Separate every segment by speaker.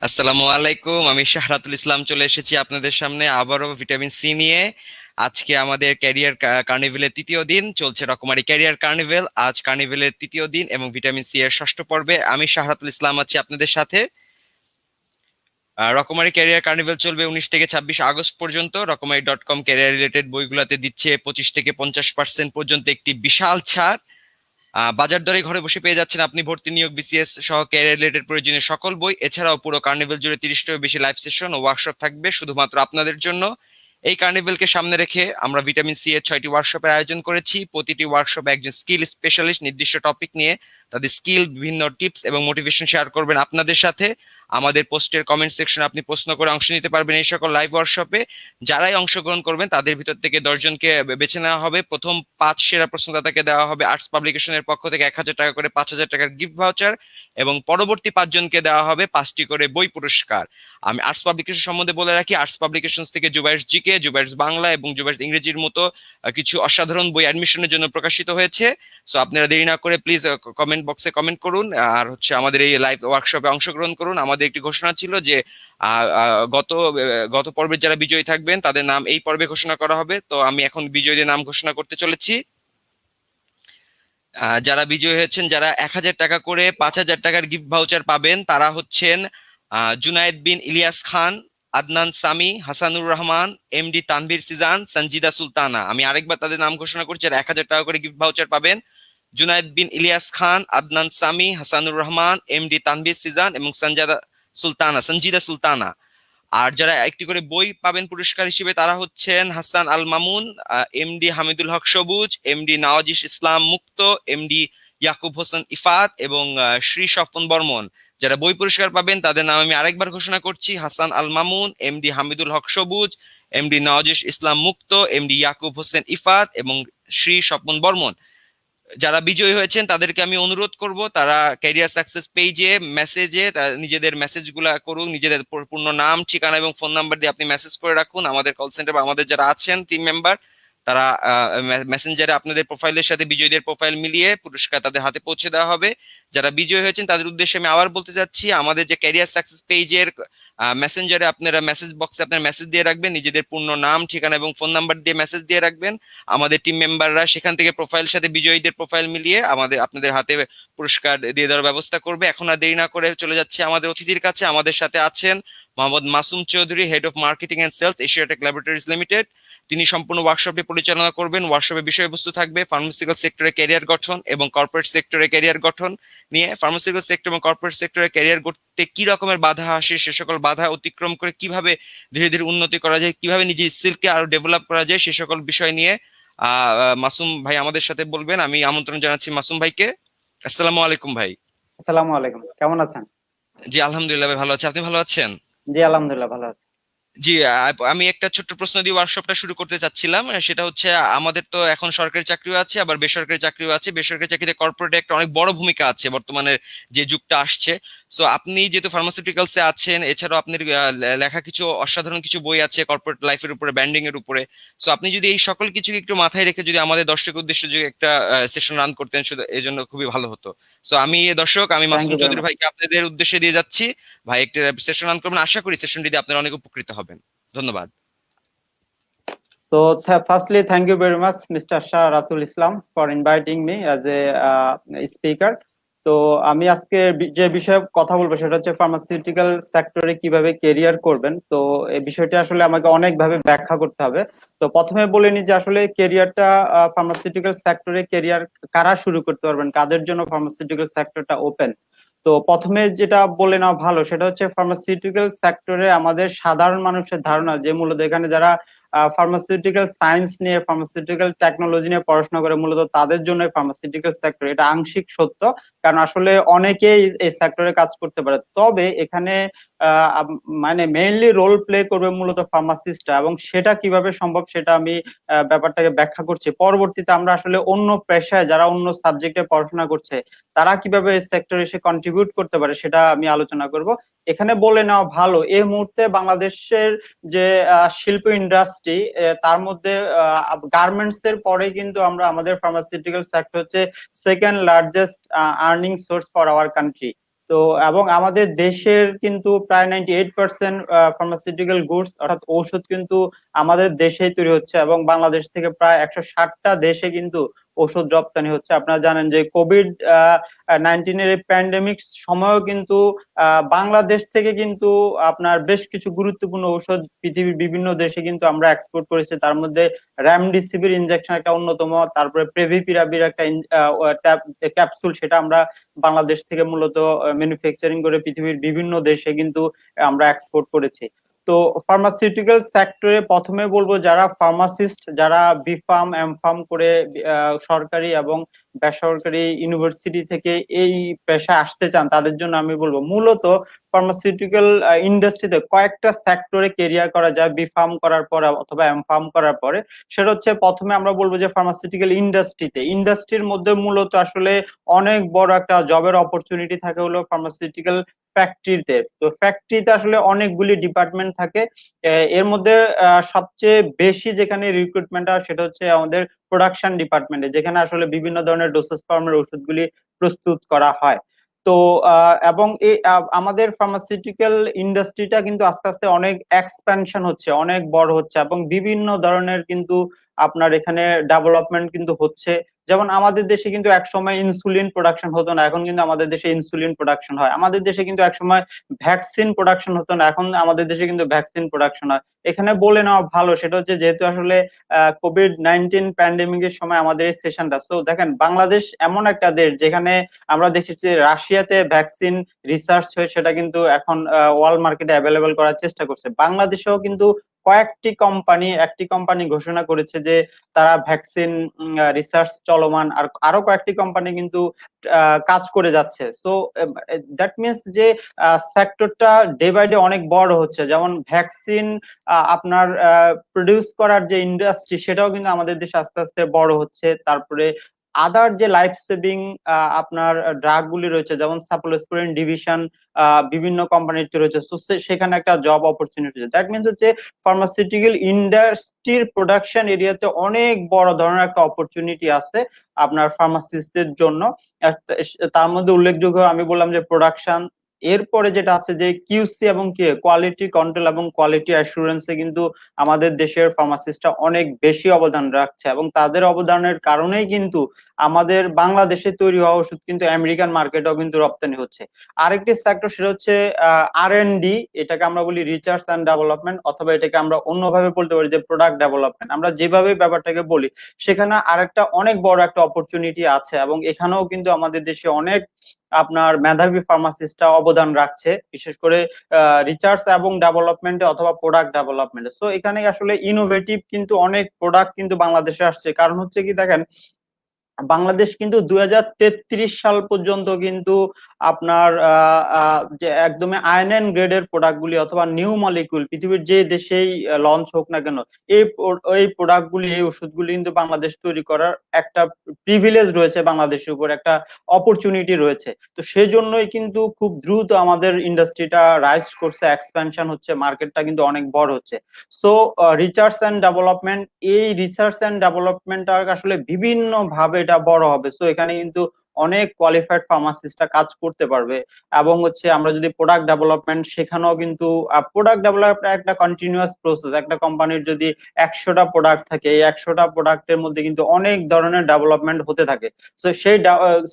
Speaker 1: আসসালামু আলাইকুম, আমি শাহরাতুল ইসলাম চলে এসেছি আপনাদের সামনে আবারও ভিটামিন সি নিয়ে। আজকে আমাদের ক্যারিয়ার কার্নিভেলের তৃতীয় দিন চলছে, রকমারি ক্যারিয়ার কার্নিভেল। আজ কার্নিভেলের তৃতীয় দিন এবং ভিটামিন সি এর ষষ্ঠ পর্বে আমি শাহরাতুল ইসলাম আছি আপনাদের সাথে। রকমারি ক্যারিয়ার কার্নিভেল চলবে 19 থেকে 26 আগস্ট পর্যন্ত। রকমারি.com ক্যারিয়ার রিলেটেড বইগুলোতে দিচ্ছে 25 থেকে 50% পর্যন্ত একটি বিশাল ছাড়। বাজার দরে ঘরে বসে পেয়ে যাচ্ছেন আপনি ভর্তি, নিয়োগ, বিসিএস সহ ক্যারিয়ার রিলেটেড প্রয়োজনীয় সকল বই। এছাড়াও পুরো কার্নিভেল জুড়ে 30টারও বেশি লাইভ সেশন ও ওয়ার্কশপ থাকবে শুধুমাত্র আপনাদের জন্য। এই কার্নিভেলকে সামনে রেখে আমরা ভিটামিন সি এর 6টি ওয়ার্কশপের আয়োজন করেছি। প্রতিটি ওয়ার্কশপে একজন স্কিল স্পেশালিস্ট নির্দিষ্ট টপিক নিয়ে তাদের স্কিল, বিভিন্ন টিপস এবং মোটিভেশন শেয়ার করবেন আপনাদের সাথে। আমাদের পোস্টের কমেন্ট সেকশনে আপনি প্রশ্ন করে অংশ নিতে পারবেন এই সকল লাইভ ওয়ার্কশপে। যারাই অংশগ্রহণ করবেন তাদের ভিতর থেকে 10 জনকে বেছে নেওয়া হবে। প্রথম 5 সেরা প্রশ্নদাতাকে দেওয়া হবে আর্টস পাবলিকেশনের পক্ষ থেকে 1,000 টাকা করে 5,000 টাকার গিফট ভাউচার, এবং পরবর্তী 5 জনকে দেওয়া হবে 5টি করে বই পুরস্কার। আমি আর্টস পাবলিকেশন সম্বন্ধে বলে রাখি, আর্টস পাবলিকেশন থেকে জুবাইরস জিকে, জুবাইরস বাংলা এবং জুবাইরস ইংরেজির মতো কিছু অসাধারণ বই অ্যাডমিশনের জন্য প্রকাশিত হয়েছে। সো আপনারা দেরি না করে প্লিজ কমেন্ট বক্সে কমেন্ট করুন, আর আমাদের এই লাইভ ওয়ার্কশপে অংশগ্রহণ করুন। আমাদের একটি ঘোষণা ছিল যে আহ, আহ, গত গত পর্বের যারা বিজয়ী থাকবেন তাদের নাম এই পর্বে ঘোষণা করা হবে। তো আমি এখন বিজয়ীদের নাম ঘোষণা করতে চলেছি। যারা বিজয়ী হয়েছেন, যারা 1,000 টাকা করে 5,000 টাকার গিফট ভাউচার পাবেন, তারা হচ্ছেন জুনায়েদ বিন ইলিয়াস খান, আদনান সামি, হাসানুর রহমান, এমডি তানভীর সিজান, সঞ্জিদা সুলতানা। আমি আরেকবার তাদের নাম ঘোষণা করছি যারা 1,000 টাকা করে গিফট ভাউচার পাবেন: জুনায়েদ বিন ইলিয়াস খান, আদনান সামি, হাসানুর রহমান, এমডি তানভীর সিজান এবং সঞ্জিদা সুলতানা। আর যারা একটি করে বই পাবেন পুরস্কার হিসেবে, তারা হচ্ছেন হাসান আল মামুন, এমডি হামিদুল হক সবুজ, এমডি নওয়াজিস ইসলাম মুক্ত, এমডি ইয়াকুব হোসেন ইফাত এবং শ্রী স্বপন বর্মন। যারা বই পুরস্কার পাবেন তাদের নাম আমি আরেকবার ঘোষণা করছি: হাসান আল মামুন, এমডি হামিদুল হক সবুজ, এমডি নওয়াজিস ইসলাম মুক্ত, এমডি ইয়াকুব হোসেন ইফাত এবং শ্রী স্বপন বর্মন। যারা বিজয়ী হয়েছেন তাদেরকে আমি অনুরোধ করব তারা ক্যারিয়ার সাকসেস পেজে মেসেজে নিজেদের মেসেজ গুলা করুন, নিজেদের পূর্ণ নাম, ঠিকানা এবং ফোন নাম্বার দিয়ে আপনি মেসেজ করে রাখুন। আমাদের কল সেন্টার বা আমাদের যারা আছেন টিম মেম্বার, তারা মেসেঞ্জারে আপনাদের প্রোফাইলের সাথে বিজয়ীদের প্রোফাইল মিলিয়ে পুরস্কার তাদের হাতে পৌঁছে দেওয়া হবে। যারা বিজয়ী হয়েছেন তাদের উদ্দেশ্যে আমি আবার বলতে চাচ্ছি, আমাদের যে ক্যারিয়ার সাকসেস পেজের মেসেঞ্জারে আপনারা মেসেজ বক্সে আপনার মেসেজ দিয়ে রাখবেন, নিজেদের পূর্ণ নাম, ঠিকানা এবং ফোন নাম্বার দিয়ে মেসেজ দিয়ে রাখবেন। আমাদের টিম মেম্বাররা সেখান থেকে প্রোফাইল সাথে বিজয়ীদের প্রোফাইল মিলিয়ে আপনাদের হাতে পুরস্কার দিয়ে দেওয়ার ব্যবস্থা করবে। এখন আর দেরি না করে চলে যাচ্ছে আমাদের অতিথির কাছে। আমাদের সাথে আছেন Mohammad Masum Chowdhury, head of marketing and sales, Asiatech laboratories limited. তিনি সম্পূর্ণ ওয়ার্কশপটি পরিচালনা করবেন। ওয়ার্কশপের বিষয়বস্তু থাকবে ফার্মাসিউটিক্যাল সেক্টরে ক্যারিয়ার গঠন এবং কর্পোরেট সেক্টরে ক্যারিয়ার গঠন নিয়ে। ফার্মাসিউটিক্যাল সেক্টর এবং কর্পোরেট সেক্টরে ক্যারিয়ার করতে কি রকমের বাধা আসে, সে সকল বাধা অতিক্রম করে কিভাবে ধীরে ধীরে উন্নতি করা যায়, কিভাবে নিজের স্কিলকে আরো ডেভেলপ করা যায়, সে সকল বিষয় নিয়ে মাসুম ভাই আমাদের সাথে বলবেন। আমি আমন্ত্রণ জানাচ্ছি মাসুম ভাইকে। আসসালামু আলাইকুম ভাই।
Speaker 2: আসসালামু আলাইকুম, কেমন আছেন?
Speaker 1: জি আলহামদুলিল্লাহ ভাই, ভালো আছি। আপনি ভালো আছেন?
Speaker 2: জি আলহামদুলিল্লাহ ভালো আছি।
Speaker 1: জি, আমি একটা ছোট্ট প্রশ্ন দিয়ে ওয়ার্কশপটা শুরু করতে চাচ্ছিলাম। সেটা হচ্ছে, আমাদের তো এখন সরকারি চাকরিও আছে আবার বেসরকারি চাকরিও আছে। বেসরকারি চাকরিতে কর্পোরেটে একটা অনেক বড় ভূমিকা আছে বর্তমানে যে যুগটা আসছে। সো আপনি যেহেতু ফার্মাসিউটিক্যালসে আছেন, এছাড়াও আপনার লেখা কিছু অসাধারণ কিছু বই আছে কর্পোরেট লাইফের উপরে, ব্র্যান্ডিং এর উপরে। সো আপনি যদি এই সকল কিছু একটু মাথায় রেখে যদি আমাদের দর্শকের উদ্দেশ্যে যদি একটা সেশন রান করতেন, শুধু এই জন্য খুবই ভালো হতো। সো দর্শক, আমি
Speaker 2: thank
Speaker 1: Masum
Speaker 2: you very
Speaker 1: Chowdhury
Speaker 2: much.
Speaker 1: ভাইকে আপনাদের উদ্দেশ্যে দিয়ে যাচ্ছি। ভাই একটা সেশন রান করবেন, আশা করি সেশনটি দিয়ে আপনারা অনেক উপকৃত হবেন। ধন্যবাদ।
Speaker 2: So, firstly, thank you very much, Mr. Shahratul Islam, for inviting me as a speaker. তো আমি আজকে যে বিষয়ে কথা বলবো সেটা হচ্ছে ফার্মাসিউটিক্যাল সেক্টরে কিভাবে কেরিয়ার করবেন। তো এই বিষয়টি আসলে আমাকে অনেকভাবে ব্যাখ্যা করতে হবে। তো প্রথমে বলে নি যে আসলে কেরিয়ারটা, ফার্মাসিউটিক্যাল সেক্টরে কেরিয়ার কারা শুরু করতে পারবেন, কাদের জন্য ফার্মাসিউটিক্যাল সেক্টরটা ওপেন। তো প্রথমে যেটা বলে নেওয়া ভালো সেটা হচ্ছে ফার্মাসিউটিক্যাল সেক্টরে আমাদের সাধারণ মানুষের ধারণা যে মূলত এখানে যারা ফার্মাসিউটিক্যাল সায়েন্স নিয়ে, ফার্মাসিউটিক্যাল টেকনোলজি নিয়ে পড়াশোনা করে, মূলত তাদের জন্য ফার্মাসিউটিক্যাল সেক্টর। এটা আংশিক সত্য, কারণ আসলে অনেকেই এই সেক্টরে কাজ করতে পারে। তবে এখানে মানে মেইনলি রোল প্লে করবে মূলত ফার্মাসিস্টরা, এবং সেটা কিভাবে সম্ভব সেটা আমি ব্যাপারটাকে ব্যাখ্যা করছি। পরবর্তীতে আমরা আসলে অন্য পেশায় যারা অন্য সাবজেক্টে পড়াশোনা করছে তারা কিভাবে এই সেক্টরে এসে কন্ট্রিবিউট করতে পারে সেটা আমি আলোচনা করব। এখানে বলে নেওয়া ভালো, এই মুহূর্তে বাংলাদেশের যে শিল্প ইন্ডাস্ট্রি, তার মধ্যে গার্মেন্টস এর পরে কিন্তু আমরা আমাদের ফার্মাসিউটিক্যাল সেক্টর হচ্ছে second largest earning source for our country. তো এবং আমাদের দেশের কিন্তু প্রায় 98% ফার্মাসিউটিক্যাল গুডস অর্থাৎ ঔষধ কিন্তু আমাদের দেশেই তৈরি হচ্ছে, এবং বাংলাদেশ থেকে প্রায় 160টা দেশে কিন্তু ওষুধ রপ্তানি হচ্ছে। আপনারা জানেন যে কোভিড-19 এর প্যান্ডেমিক সময়ও কিন্তু বাংলাদেশ থেকে কিন্তু আপনার বেশ কিছু গুরুত্বপূর্ণ ঔষধ পৃথিবীর বিভিন্ন দেশে কিন্তু আমরা এক্সপোর্ট করেছি। তার মধ্যে রেমডেসিভির ইনজেকশন একটা অন্যতম, তারপরে প্রেভিপিরাভির একটা ক্যাপসুল, সেটা আমরা বাংলাদেশ থেকে মূলত ম্যানুফ্যাকচারিং করে পৃথিবীর বিভিন্ন দেশে কিন্তু আমরা এক্সপোর্ট করেছি। তো ফার্মাসিউটিক্যাল সেক্টরে প্রথমে বলবো, যারা ফার্মাসিস্ট, যারা বিফার্ম এমফার্ম করে সরকারি এবং বেসরকারি ইউনিভার্সিটি থেকে এই পেশায় আসতে চান, তাদের জন্য আমি বলবো মূলত ফার্মাসিউটিক্যাল ইন্ডাস্ট্রিতে কয়েকটা সেক্টরে কেরিয়ার করা যায় বিফার্ম করার পরে অথবা এমফার্ম করার পরে। সেটা হচ্ছে, প্রথমে আমরা বলবো যে ফার্মাসিউটিক্যাল ইন্ডাস্ট্রির মধ্যে মূলত আসলে অনেক বড় একটা জবের অপরচুনিটি থাকে হলো ফার্মাসিউটিক্যাল ফ্যাক্টরিতে। তো ফ্যাক্টরিতে আসলে অনেকগুলি ডিপার্টমেন্ট থাকে। এর মধ্যে সবচেয়ে বেশি যেখানে রিক্রুটমেন্ট হয় সেটা হচ্ছে আমাদের প্রোডাকশন ডিপার্টমেন্টে, যেখানে আসলে বিভিন্ন ধরনের ডোসেজ ফর্মের ওষুধগুলি প্রস্তুত করা হয়। তো এবং আমাদের ফার্মাসিউটিক্যাল ইন্ডাস্ট্রিটা কিন্তু আস্তে আস্তে অনেক এক্সপ্যানশন হচ্ছে, অনেক বড় হচ্ছে, এবং বিভিন্ন ধরনের কিন্তু আপনার এখানে ডেভেলপমেন্ট কিন্তু হচ্ছে। যেমন আমাদের দেশে কিন্তু একসময় ইনসুলিন প্রোডাকশন হতো না, এখন কিন্তু আমাদের দেশে ইনসুলিন প্রোডাকশন হয়। আমাদের দেশে কিন্তু একসময় ভ্যাকসিন প্রোডাকশন হতো না, এখন আমাদের দেশে কিন্তু ভ্যাকসিন প্রোডাকশন হয়। এখানে বলে নেওয়া ভালো, সেটা হচ্ছে যেহেতু আসলে কোভিড-19 প্যান্ডেমিক এর সময় আমাদের এই সেশনটা, তো দেখেন বাংলাদেশ এমন একটা দেশ যেখানে আমরা দেখেছি রাশিয়াতে ভ্যাকসিন রিসার্চ হয়ে সেটা কিন্তু এখন ওয়ার্ল্ড মার্কেটে অ্যাভেলেবল করার চেষ্টা করছে। বাংলাদেশেও কিন্তু একটি কোম্পানি ঘোষণা করেছে যে তারা ভ্যাকসিন রিসার্চ চলমান, আর আরো কয়েকটি কোম্পানি কিন্তু কাজ করে যাচ্ছে। সো দ্যাট মিনস যে সেক্টরটা ডে বাই ডে অনেক বড় হচ্ছে। যেমন ভ্যাকসিন আপনার প্রডিউস করার যে ইন্ডাস্ট্রি, সেটাও কিন্তু আমাদের দেশে আস্তে আস্তে বড় হচ্ছে। তারপরে আদার যে লাইফ সেভিং আপনার ড্রাগ গুলি রয়েছে, যেমন সাপোলোস্পিরিন ডিভিশন বিভিন্ন কোম্পানিতে রয়েছে, তো সেখানে একটা জব অপরচুনিটি রয়েছে। দ্যাট মিনস হচ্ছে ফার্মাসিউটিক্যাল ইন্ডাস্ট্রির প্রোডাকশন এরিয়াতে অনেক বড় ধরনের একটা অপরচুনিটি আছে আপনার ফার্মাসিস্টদের জন্য। তার মধ্যে উল্লেখযোগ্য আমি বললাম যে প্রোডাকশন, এরপরে যেটা আছে যে কিউসি এবং কোয়ালিটি কন্ট্রোল এবং কোয়ালিটি অ্যাসুরেন্সে কিন্তু আমাদের দেশের ফার্মাসিস্টরা অনেক বেশি অবদান রাখছে, এবং তাদের অবদানের কারণেই কিন্তু আমাদের বাংলাদেশে তৈরি হওয়া ওষুধ কিন্তু আমেরিকান মার্কেটেও কিন্তু রপ্তানি হচ্ছে। আরেকটি সেক্টর, সেটা হচ্ছে আর&ডি, এটাকে আমরা বলি রিসার্চ অ্যান্ড ডেভেলপমেন্ট, অথবা এটাকে আমরা অন্যভাবে বলতে পারি যে প্রোডাক্ট ডেভেলপমেন্ট। আমরা যেভাবে ব্যাপারটাকে বলি, সেখানে আরেকটা অনেক বড় একটা অপরচুনিটি আছে, এবং এখানেও কিন্তু আমাদের দেশে অনেক আপনার মেধাবী ফার্মাসিস্টরা অবদান রাখছে, বিশেষ করে রিসার্চ এবং ডেভেলপমেন্টে অথবা প্রোডাক্ট ডেভেলপমেন্টে। সো এখানে আসলে ইনোভেটিভ কিন্তু অনেক প্রোডাক্ট কিন্তু বাংলাদেশে আসছে। কারণ হচ্ছে কি দেখেন, বাংলাদেশ কিন্তু 2033 সাল পর্যন্ত কিন্তু আপনার যে একদমই আয়রন গ্রেডের প্রোডাক্ট গুলি অথবা নিউ মলিকুল পৃথিবীর যে দেশেই লঞ্চ হোক না কেন, এই প্রোডাক্ট গুলি, এই ওষুধগুলি কিন্তু বাংলাদেশ তৈরি করার একটা প্রিভিলেজ রয়েছে, বাংলাদেশের উপর একটা অপরচুনিটি রয়েছে। তো সেজন্যই কিন্তু খুব দ্রুত আমাদের ইন্ডাস্ট্রিটা রাইজ করছে, এক্সপ্যানশন হচ্ছে, মার্কেটটা কিন্তু অনেক বড় হচ্ছে। সো রিসার্চ এন্ড ডেভেলপমেন্ট, এই রিসার্চ এন্ড ডেভেলপমেন্টটা আসলে বিভিন্ন ভাবে এটা বড় হবে। সো এখানে কিন্তু অনেক কোয়ালিফাইড ফার্মাসিস্টরা কাজ করতে পারবে। এবং হচ্ছে আমরা যদি প্রোডাক্ট ডেভেলপমেন্ট, সেখানেও কিন্তু প্রোডাক্ট ডেভেলপমেন্ট একটা কন্টিনিউয়াস প্রসেস। একটা কোম্পানির যদি 100টা প্রোডাক্ট থাকে, এই 100টা প্রোডাক্টের মধ্যে কিন্তু অনেক ধরনের ডেভেলপমেন্ট হতে থাকে। তো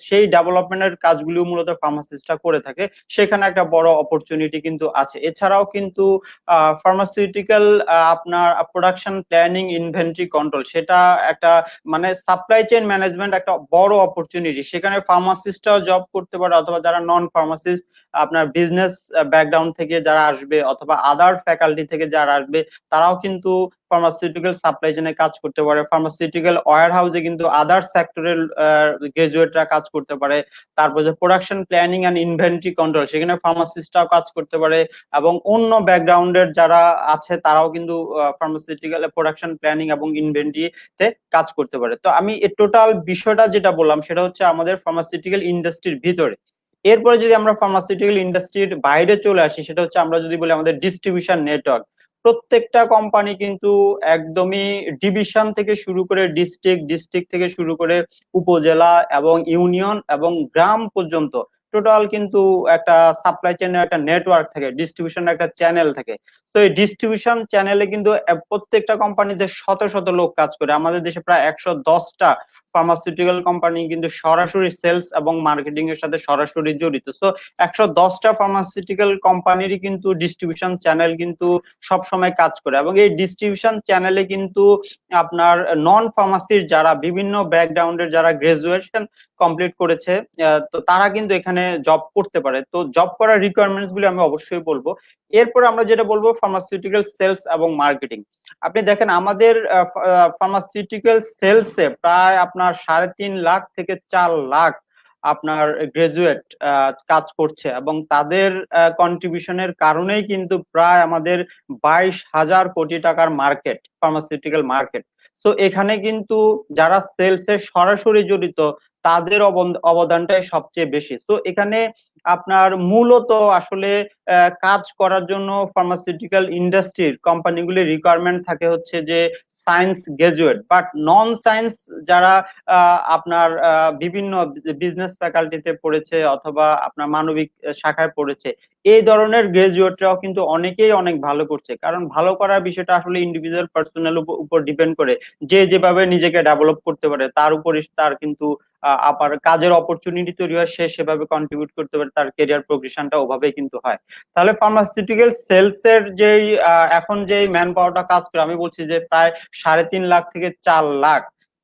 Speaker 2: সেই ডেভেলপমেন্টের কাজগুলো মূলত ফার্মাসিস্টরা করে থাকে, সেখানে একটা বড় অপরচুনিটি কিন্তু আছে। এছাড়াও কিন্তু ফার্মাসিউটিক্যাল আপনার প্রোডাকশন প্ল্যানিং, ইনভেন্টরি কন্ট্রোল, সেটা একটা মানে সাপ্লাই চেইন ম্যানেজমেন্ট একটা বড় অপরচুনিটি। সেখানে ফার্মাসিস্টরাও জব করতে পারে, অথবা যারা নন ফার্মাসিস্ট আপনার বিজনেস ব্যাকগ্রাউন্ড থেকে যারা আসবে, অথবা আদার ফ্যাকাল্টি থেকে যারা আসবে, তারাও কিন্তু ফার্মাসিউটিক্যাল সাপ্লাই চেইনে কাজ করতে পারে। ফার্মাসিউটিক্যাল ওয়্যার হাউসে কিন্তু আদার সেক্টরের গ্রাজুয়েটরা কাজ করতে পারে। তারপর যে production planning and inventory control, সেখানে ফার্মাসিস্টরাও কাজ করতে পারে, এবং অন্য ব্যাকগ্রাউন্ডের যারা আছে তারাও কিন্তু ফার্মাসিউটিক্যাল প্রোডাকশন প্ল্যানিং এবং ইনভেন্টরিতে কাজ করতে পারে। তো আমি এই টোটাল বিষয়টা যেটা বললাম, সেটা হচ্ছে আমাদের ফার্মাসিউটিক্যাল ইন্ডাস্ট্রির ভিতরে। এরপরে যদি আমরা ফার্মাসিউটিক্যাল ইন্ডাস্ট্রির বাইরে চলে আসি, সেটা হচ্ছে আমরা যদি বলি আমাদের ডিস্ট্রিবিউশন নেটওয়ার্ক। প্রত্যেকটা কোম্পানি কিন্তু একদমই ডিভিশন থেকে শুরু করে ডিস্ট্রিক্ট থেকে শুরু করে উপজেলা এবং ইউনিয়ন এবং গ্রাম পর্যন্ত টোটাল কিন্তু একটা সাপ্লাই চেনের একটা নেটওয়ার্ক থাকে, ডিস্ট্রিবিউশনের একটা চ্যানেল থাকে। তো এই ডিস্ট্রিবিউশন চ্যানেলে কিন্তু প্রত্যেকটা কোম্পানিতে শত শত লোক কাজ করে। আমাদের দেশে প্রায় 110টা ফার্মাসিউটিক্যাল কোম্পানি কিন্তু সরাসরি সেলস এবং মার্কেটিং এর সাথে সরাসরি জড়িত। সো 110টা ফার্মাসিউটিক্যাল কোম্পানিরই কিন্তু ডিস্ট্রিবিউশন চ্যানেল কিন্তু সব সময় কাজ করে, এবং এই ডিস্ট্রিবিউশন চ্যানেলে কিন্তু আপনার নন ফার্মাসির যারা বিভিন্ন ব্যাকগ্রাউন্ডের যারা গ্রাজুয়েশন কমপ্লিট করেছে, তো তারা কিন্তু এখানে জব করতে পারে। তো জব করার রিকোয়ারমেন্টস গুলি আমি অবশ্যই বলবো। এরপর আমরা যেটা বলবো ফার্মাসিউটিক্যাল সেলস এবং মার্কেটিং। আপনি দেখেন আমাদের ফার্মাসিউটিক্যাল সেলসে প্রায় আপনার 3.5 লাখ থেকে 4 লাখ আপনার গ্রাজুয়েট কাজ করছে, এবং তাদের কন্ট্রিবিউশনের কারণেই কিন্তু প্রায় আমাদের 22,000 কোটি টাকার মার্কেট, ফার্মাসিউটিক্যাল মার্কেট। তো এখানে কিন্তু যারা সেলসে সরাসরি জড়িত তাদের অবদানটাই সবচেয়ে বেশি। তো এখানে আপনার মূলত আসলে কাজ করার জন্য ফার্মাসিউটিক্যাল ইন্ডাস্ট্রির কোম্পানিগুলির রিকোয়ারমেন্ট থাকে হচ্ছে যে science graduate, but non science যারা আপনার বিভিন্ন বিজনেস ফ্যাকাল্টিতে পড়েছে অথবা আপনার মানবিক শাখায় পড়েছে, এই ধরনের গ্রাজুয়েটরাও কিন্তু অনেকেই অনেক ভালো করছে। কারণ ভালো করার বিষয়টা আসলে ইন্ডিভিজুয়াল পার্সোনাল উপর ডিপেন্ড করে, যে যেভাবে নিজেকে ডেভেলপ করতে পারে তার উপরে তার কিন্তু আবার কাজের অপরচুনিটি তৈরি হয়, সে সেভাবে কন্ট্রিবিউট করতে পারে, তার কেরিয়ার প্রোগ্রেশনটা ওভাবেই কিন্তু হয়। তাহলে ফার্মাসিউটিক্যাল সেলস এর যেই এখন যেই ম্যান পাওয়ারটা কাজ করে, আমি বলছি যে প্রায় 3.5 লাখ থেকে 4 লাখ,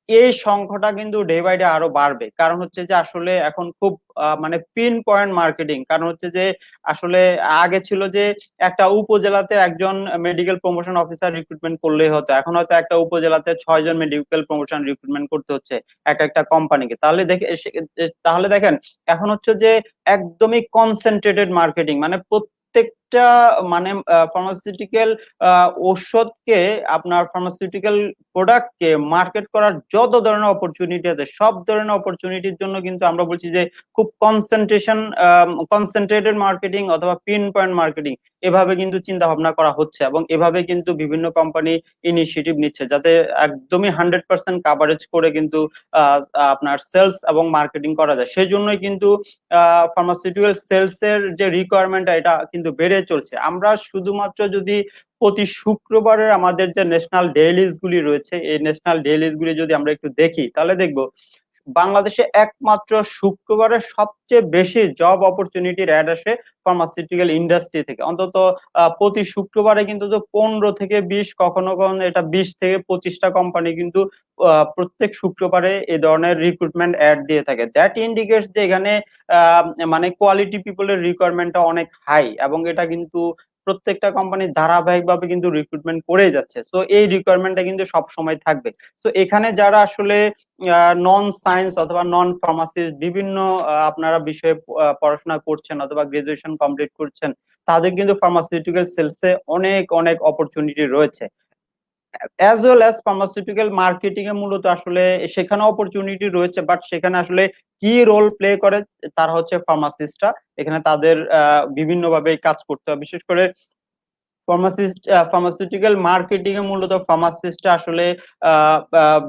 Speaker 2: এই সংখ্যাটা কিন্তু ডে বাই ডে আরো বাড়বে। কারণ হচ্ছে যে আসলে এখন খুব মানে পিন পয়েন্ট মার্কেটিং। কারণ হচ্ছে যে আসলে আগে ছিল যে একটা উপজেলাতে একজন মেডিকেল প্রমোশন অফিসার রিক্রুটমেন্ট করলেই হতো, এখন হয়তো একটা উপজেলাতে 6 জন মেডিকেল প্রমোশন রিক্রুটমেন্ট করতে হচ্ছে এক একটা কোম্পানিকে। তাহলে দেখেন এখন হচ্ছে যে একদমই কনসেন্ট্রেটেড মার্কেটিং, মানে প্রত্যেকটা মানে ফার্মাসিউটিক্যাল ঔষধকে, আপনার ফার্মাসিউটিক্যাল প্রোডাক্টকে মার্কেট করার যত ধরনের অপরচুনিটি আছে সব ধরনের অপরচুনিটির জন্য কিন্তু আমরা বলছি যে খুব কনসেন্ট্রেটেড মার্কেটিং অথবা পিন পয়েন্ট মার্কেটিং এভাবে কিন্তু চিন্তা ভাবনা করা হচ্ছে, এবং এভাবে কিন্তু বিভিন্ন কোম্পানি ইনিশিয়েটিভ নিচ্ছে যাতে একদমই 100% কাভারেজ করে কিন্তু আপনার সেলস এবং মার্কেটিং করা যায়। সেই জন্যই কিন্তু ফার্মাসিউটিক্যাল সেলস এর যে রিকোয়ারমেন্ট এটা কিন্তু বেড়ে চলছে। আমরা শুধুমাত্র যদি প্রতি শুক্রবারের আমাদের যে ন্যাশনাল ডেইলিজ গুলি রয়েছে, এই ন্যাশনাল ডেইলিজ গুলি যদি আমরা একটু দেখি তাহলে দেখবো বাংলাদেশে একমাত্র শুক্রবারে সবচেয়ে বেশি জব অপরচুনিটির অ্যাড আসে ফার্মাসিউটিক্যাল ইন্ডাস্ট্রি থেকে। অন্তত প্রতি শুক্রবারে কিন্তু তো 15 থেকে 20, কখনো কখনো এটা 20 থেকে 25টা কোম্পানি কিন্তু প্রত্যেক শুক্রবারে এই ধরনের রিক্রুটমেন্ট অ্যাড দিয়ে থাকে। দ্যাট ইন্ডিকেটস যে এখানে আহ, মানে কোয়ালিটি পিপলের রিকোয়ারমেন্টটা অনেক হাই, এবং এটা কিন্তু প্রত্যেকটা কোম্পানি ধারাবাহিকভাবে কিন্তু রিক্রুটমেন্ট করে যাচ্ছে। সো এই রিকোয়ারমেন্টটা কিন্তু সব সময় থাকবে। তো এখানে যারা আসলে নন সায়েন্স অথবা নন ফার্মাসিস্ট বিভিন্ন আপনারা বিষয়ে পড়াশোনা করছেন অথবা গ্রাজুয়েশন কমপ্লিট করছেন, তাদের কিন্তু ফার্মাসিউটিক্যাল সেলসে অনেক অনেক অপরচুনিটি রয়েছে। As well as pharmaceutical marketing এ মূলত আসলে সেখানে অপরচুনিটি রয়েছে, বাট সেখানে আসলে কি রোল প্লে করে তারা হচ্ছে ফার্মাসিস্টরা। এখানে তাদের বিভিন্ন ভাবে কাজ করতে হয়। বিশেষ করে ফার্মাসিউটিক্যাল মার্কেটিং এ মূলত ফার্মাসিস্ট আসলে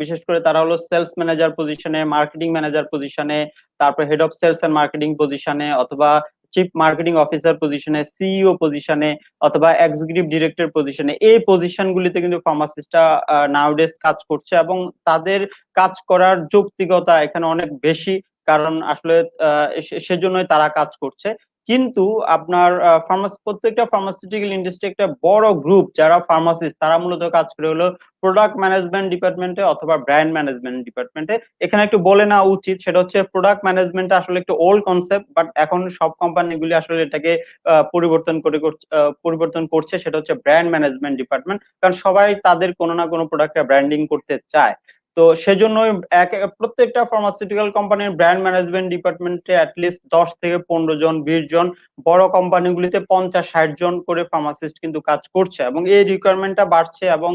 Speaker 2: বিশেষ করে তারা হলো সেলস ম্যানেজার পজিশনে, মার্কেটিং ম্যানেজার পজিশনে, তারপর head of sales and marketing পজিশনে, অথবা চিফ মার্কেটিং অফিসার পজিশনে, সিইও পজিশনে, অথবা এক্সিকিউটিভ ডিরেক্টর পজিশনে, এই পজিশন গুলিতে কিন্তু ফার্মাসিস্টরা নাউডেজ কাজ করছে, এবং তাদের কাজ করার যৌক্তিকতা এখানে অনেক বেশি। কারণ আসলে সেজন্যই তারা কাজ করছে। কিন্তু আপনার প্রত্যেকটা ফার্মাসিউটিক্যাল ইন্ডাস্ট্রি একটা বড় গ্রুপ যারা ফার্মাসিস্ট, তারা মূলত কাজ করে হলো প্রোডাক্ট ম্যানেজমেন্ট ডিপার্টমেন্টে অথবা ব্র্যান্ড ম্যানেজমেন্ট ডিপার্টমেন্টে। এখানে একটু বলে নেওয়া উচিত, সেটা হচ্ছে প্রোডাক্ট ম্যানেজমেন্ট আসলে একটু ওল্ড কনসেপ্ট, বাট এখন সব কোম্পানিগুলি আসলে এটাকে পরিবর্তন করছে। সেটা হচ্ছে ব্র্যান্ড ম্যানেজমেন্ট ডিপার্টমেন্ট, কারণ সবাই তাদের কোনো না কোনো প্রোডাক্টে ব্র্যান্ডিং করতে চায়। তো সেজন্যই প্রত্যেকটা ফার্মাসিউটিক্যাল কোম্পানির ব্র্যান্ড ম্যানেজমেন্ট ডিপার্টমেন্টে অ্যাটলিস্ট 10 থেকে 15 জন, 20 জন, বড় কোম্পানিগুলিতে 50-60 জন করে ফার্মাসিস্ট কিন্তু কাজ করছে, এবং এই রিকোয়ারমেন্টটা বাড়ছে, এবং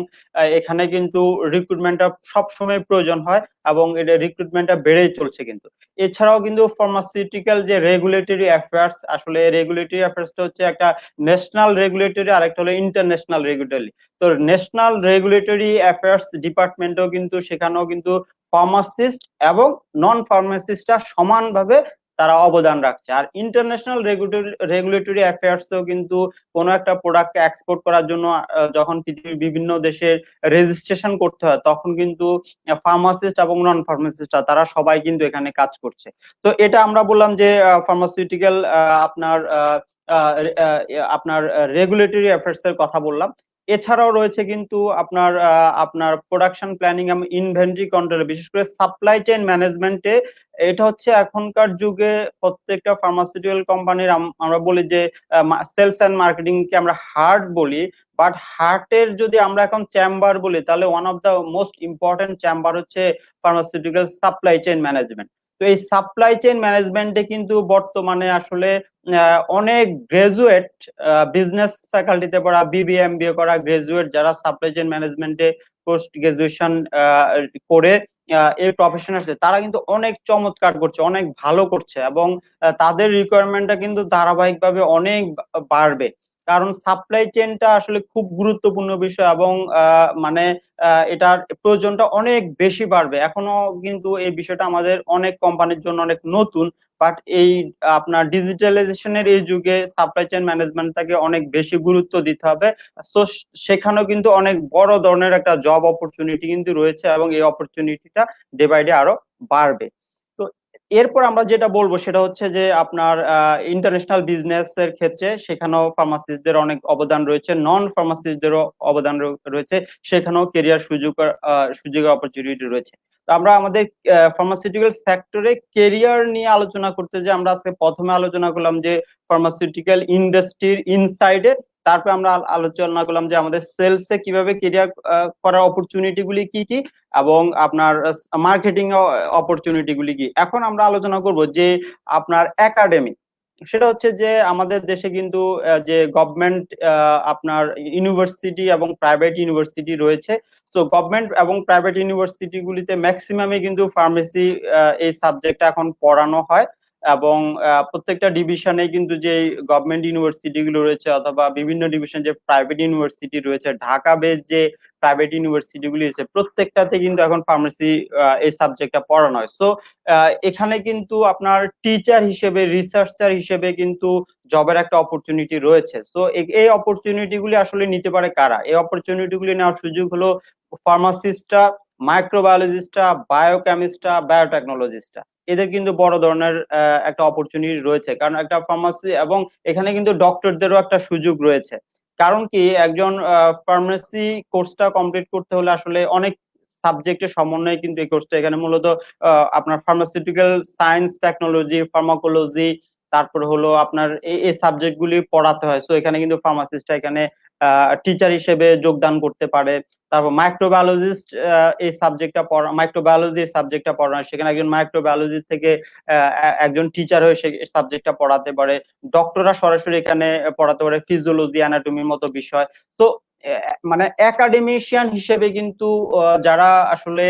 Speaker 2: এখানে কিন্তু রিক্রুটমেন্টটা সবসময় প্রয়োজন হয়, এবং এটা রিক্রুটমেন্টটা বেড়েই চলছে কিন্তু। এছাড়াও কিন্তু ফার্মাসিউটিক্যাল যে রেগুলেটরি অ্যাফেয়ার্স, আসলে রেগুলেটরি অ্যাফেয়ার্সটা হচ্ছে একটা ন্যাশনাল রেগুলেটরি আর একটা হলো ইন্টারন্যাশনাল রেগুলেটরি। তো ন্যাশনাল রেগুলেটরি অ্যাফেয়ার্স ডিপার্টমেন্টও কিন্তু সেখানেও কিন্তু ফার্মাসিস্ট এবং নন ফার্মাসিস্টরা সমানভাবে তারা অবদান রাখছে। আর ইন্টারন্যাশনাল রেগুলেটরি অ্যাফেয়ার্সও কিন্তু কোনো একটা প্রোডাক্টকে এক্সপোর্ট করার জন্য যখন পৃথিবীর বিভিন্ন দেশের রেজিস্ট্রেশন করতে হয়, তখন কিন্তু ফার্মাসিস্ট এবং নন ফার্মাসিস্ট তারা সবাই কিন্তু এখানে কাজ করছে। তো এটা আমরা বললাম যে ফার্মাসিউটিক্যাল আপনার আহ, আহ, আপনার রেগুলেটরি অ্যাফেয়ার্স এর কথা বললাম। এছাড়াও রয়েছে কিন্তু আপনার প্রোডাকশন প্ল্যানিং এবং ইনভেন্টরি কন্ট্রোল, বিশেষ করে সাপ্লাই চেইন ম্যানেজমেন্টে। এটা হচ্ছে এখনকার যুগে প্রত্যেকটা ফার্মাসিউটিক্যাল কোম্পানির, আমরা বলি যে সেলস এন্ড মার্কেটিং কে আমরা হার্ট বলি, বাট হার্টের যদি আমরা এখন চেম্বার বলি, তাহলে one of the most important chamber হচ্ছে ফার্মাসিউটিক্যাল সাপ্লাই চেইন ম্যানেজমেন্ট। তো এই সাপ্লাই চেইন ম্যানেজমেন্টে কিন্তু বর্তমানে আসলে অনেক গ্রাজুয়েট, বিজনেস ফ্যাকাল্টিতে পড়া, বিবিএ এমবিএ করা গ্রাজুয়েট যারা সাপ্লাই চেইন ম্যানেজমেন্টে পোস্ট গ্রাজুয়েশন করে এই প্রফেশন আছে, তারা কিন্তু অনেক চমৎকার করছে, অনেক ভালো করছে, এবং তাদের রিকোয়ারমেন্টটা কিন্তু ধারাবাহিকভাবে অনেক বাড়বে। কারণ সাপ্লাই চেইনটা আসলে খুব গুরুত্বপূর্ণ বিষয়, এবং মানে এটার প্রয়োজনটা অনেক বেশি বাড়বে। এখনো কিন্তু এই বিষয়টা আমাদের অনেক কোম্পানির জন্য অনেক নতুন, বাট এই আপনার ডিজিটালাইজেশনের এই যুগে সাপ্লাই চেইন ম্যানেজমেন্টটাকে অনেক বেশি গুরুত্ব দিতে হবে। সো সেখানেও কিন্তু অনেক বড় ধরনের একটা জব অপরচুনিটি কিন্তু রয়েছে, এবং এই অপরচুনিটিটা ডে বাই ডে আরো বাড়বে। তো এরপর আমরা যেটা বলবো সেটা হচ্ছে যে আপনার ইন্টারন্যাশনাল বিজনেস এর ক্ষেত্রে সেখানেও ফার্মাসিস্টদের অনেক অবদান রয়েছে, নন ফার্মাসিস্টদেরও অবদান রয়েছে, সেখানেও কেরিয়ার সুযোগের অপরচুনিটি রয়েছে। তো আমরা আমাদের ফার্মাসিউটিক্যাল সেক্টরে কেরিয়ার নিয়ে আলোচনা করতে, যে আমরা আজকে প্রথমে আলোচনা করলাম যে ফার্মাসিউটিক্যাল ইন্ডাস্ট্রির ইনসাইডে, তারপর আমরা আলোচনা করলাম যে আমাদের সেলসে কিভাবে কেরিয়ার করার অপরচুনিটি গুলি কি কি, এবং আপনার মার্কেটিং অপরচুনিটি গুলি কি। এখন আমরা আলোচনা করব যে আপনার একাডেমি, সেটা হচ্ছে যে আমাদের দেশে কিন্তু যে গভর্নমেন্ট আপনার ইউনিভার্সিটি এবং প্রাইভেট ইউনিভার্সিটি রয়েছে। তো গভর্নমেন্ট এবং প্রাইভেট ইউনিভার্সিটি গুলিতে ম্যাক্সিমামে কিন্তু ফার্মেসি এই সাবজেক্টটা এখন পড়ানো হয়, এবং প্রত্যেকটা ডিভিশনে কিন্তু যে গভর্নমেন্ট ইউনিভার্সিটি গুলো রয়েছে, অথবা বিভিন্ন ডিভিশন যে প্রাইভেট ইউনিভার্সিটি রয়েছে, ঢাকা বেস যে প্রাইভেট ইউনিভার্সিটি গুলি রয়েছে, প্রত্যেকটাতে কিন্তু এখন ফার্মেসি এই সাবজেক্টটা পড়ানো হয়। সো এখানে কিন্তু আপনার টিচার হিসেবে, রিসার্চার হিসেবে কিন্তু জবের একটা অপরচুনিটি রয়েছে। সো এই অপরচুনিটি গুলি আসলে নিতে পারে কারা? এই অপরচুনিটি গুলি নেওয়ার সুযোগ হলো ফার্মাসিস্টরা, মাইক্রোবায়োলজিস্টরা, বায়োকেমিস্টরা, বায়োটেকনোলজিস্টরা। এদের কিন্তু বড় ধরনের একটা অপরচুনিটি রয়েছে, কারণ একটা ফার্মাসি, এবং এখানে কিন্তু ডক্টরদেরও একটা সুযোগ রয়েছে। কারণ কি, একজন ফার্মেসি কোর্সটা কমপ্লিট করতে হলে আসলে অনেক সাবজেক্টের সমন্বয়ে কিন্তু এই কোর্সটা, এখানে মূলত আপনার ফার্মাসিউটিক্যাল সায়েন্স, টেকনোলজি, ফার্মাকোলজি, তারপর হলো আপনার এই সাবজেক্ট গুলি পড়াতে হয়। সো এখানে কিন্তু ফার্মাসিস্টরা এখানে টিচার হিসেবে যোগদান করতে পারে। তারপর মাইক্রোবায়োলজিস্ট এই সাবজেক্টটা পড়া, মাইক্রোবায়োলজি এই সাবজেক্টটা পড়ানো, সেখানে একজন মাইক্রোবায়োলজি থেকে একজন টিচার হয়ে সেই সাবজেক্টটা পড়াতে পারে। ডক্টররা সরাসরি এখানে পড়াতে পারে ফিজিওলজি, অ্যানাটমির মতো বিষয়। তো মানে একাডেমিশিয়ান হিসেবে কিন্তু যারা আসলে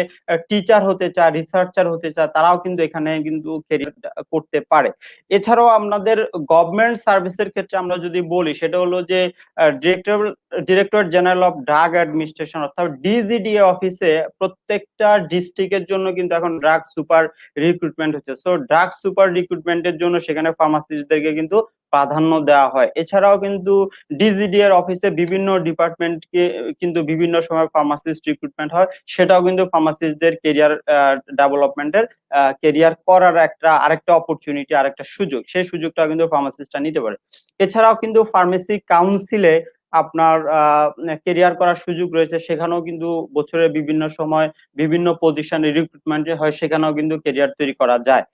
Speaker 2: টিচার হতে চায়, রিসার্চার হতে চায়, তারাও কিন্তু এখানে কিন্তু কেরিয়ার করতে পারে। এছাড়াও আমাদের গভর্নমেন্ট সার্ভিসের ক্ষেত্রে আমরা যদি বলি, সেটা হলো যে director director general of drug administration, অর্থাৎ ডিজিডিএ অফিসে প্রত্যেকটা ডিস্ট্রিক্টের জন্য কিন্তু এখন ড্রাগ সুপার রিক্রুটমেন্ট হচ্ছে। সো ড্রাগ সুপার রিক্রুটমেন্টের জন্য সেখানে ফার্মাসিস্টদেরকে কিন্তু প্রাধান্য দেওয়া হয়। এছাড়াও কিন্তু ডিজিডিএ এর অফিসে বিভিন্ন ডিপার্টমেন্টকে কিন্তু বিভিন্ন সময় ফার্মাসিস্ট রিক্রুটমেন্ট হয়, সেটাও কিন্তু ফার্মাসিস্টদের কেরিয়ার ডেভেলপমেন্টের, কেরিয়ার করার আরেকটা অপরচুনিটি, আরেকটা সুযোগ, সেই সুযোগটা কিন্তু ফার্মাসিস্টরা নিতে পারে। এছাড়াও কিন্তু ফার্মেসি কাউন্সিলে আপনার কেরিয়ার করার সুযোগ রয়েছে, সেখানেও কিন্তু বছরের বিভিন্ন সময় বিভিন্ন পজিশনে রিক্রুটমেন্ট হয়, সেখানেও কিন্তু কেরিয়ার তৈরি করা যায়।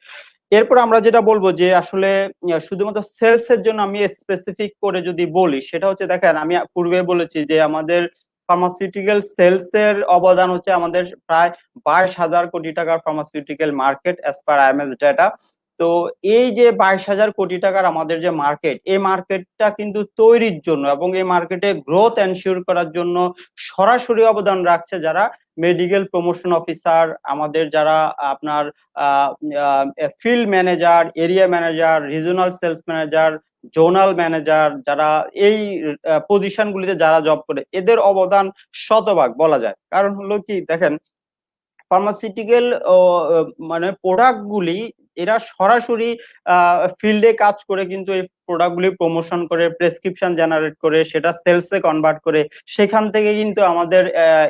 Speaker 2: এরপর আমরা যেটা বলবো যে আসলে শুধুমাত্র সেলস এর জন্য আমি স্পেসিফিক করে যদি বলি, সেটা হচ্ছে, দেখেন আমি পূর্বে বলেছি যে আমাদের ফার্মাসিউটিক্যাল সেলস এর অবদান হচ্ছে আমাদের প্রায় 22,000 কোটি টাকার pharmaceutical market as per IMS data. তো এই যে 22,000 কোটি টাকার আমাদের যে মার্কেট, এই মার্কেটটা কিন্তু তৈরির জন্য এবং এই মার্কেটে গ্রোথ এনশিওর করার জন্য সরাসরি অবদান রাখছে যারা মেডিকেল প্রমোশন অফিসার, আমাদের যারা আপনার field manager, area manager, regional sales manager, zonal manager, যারা এই পজিশন গুলিতে যারা জব করে, এদের অবদান শতভাগ বলা যায়। কারণ হলো কি, দেখেন ফার্মাসিউটিক্যাল মানে প্রোডাক্ট গুলি এরা সরাসরি ফিল্ডে কাজ করে কিন্তু এই প্রোডাক্টগুলি প্রমোশন করে, প্রেসক্রিপশন জেনারেট করে, সেটা সেলসে কনভার্ট করে, সেখান থেকে কিন্তু আমাদের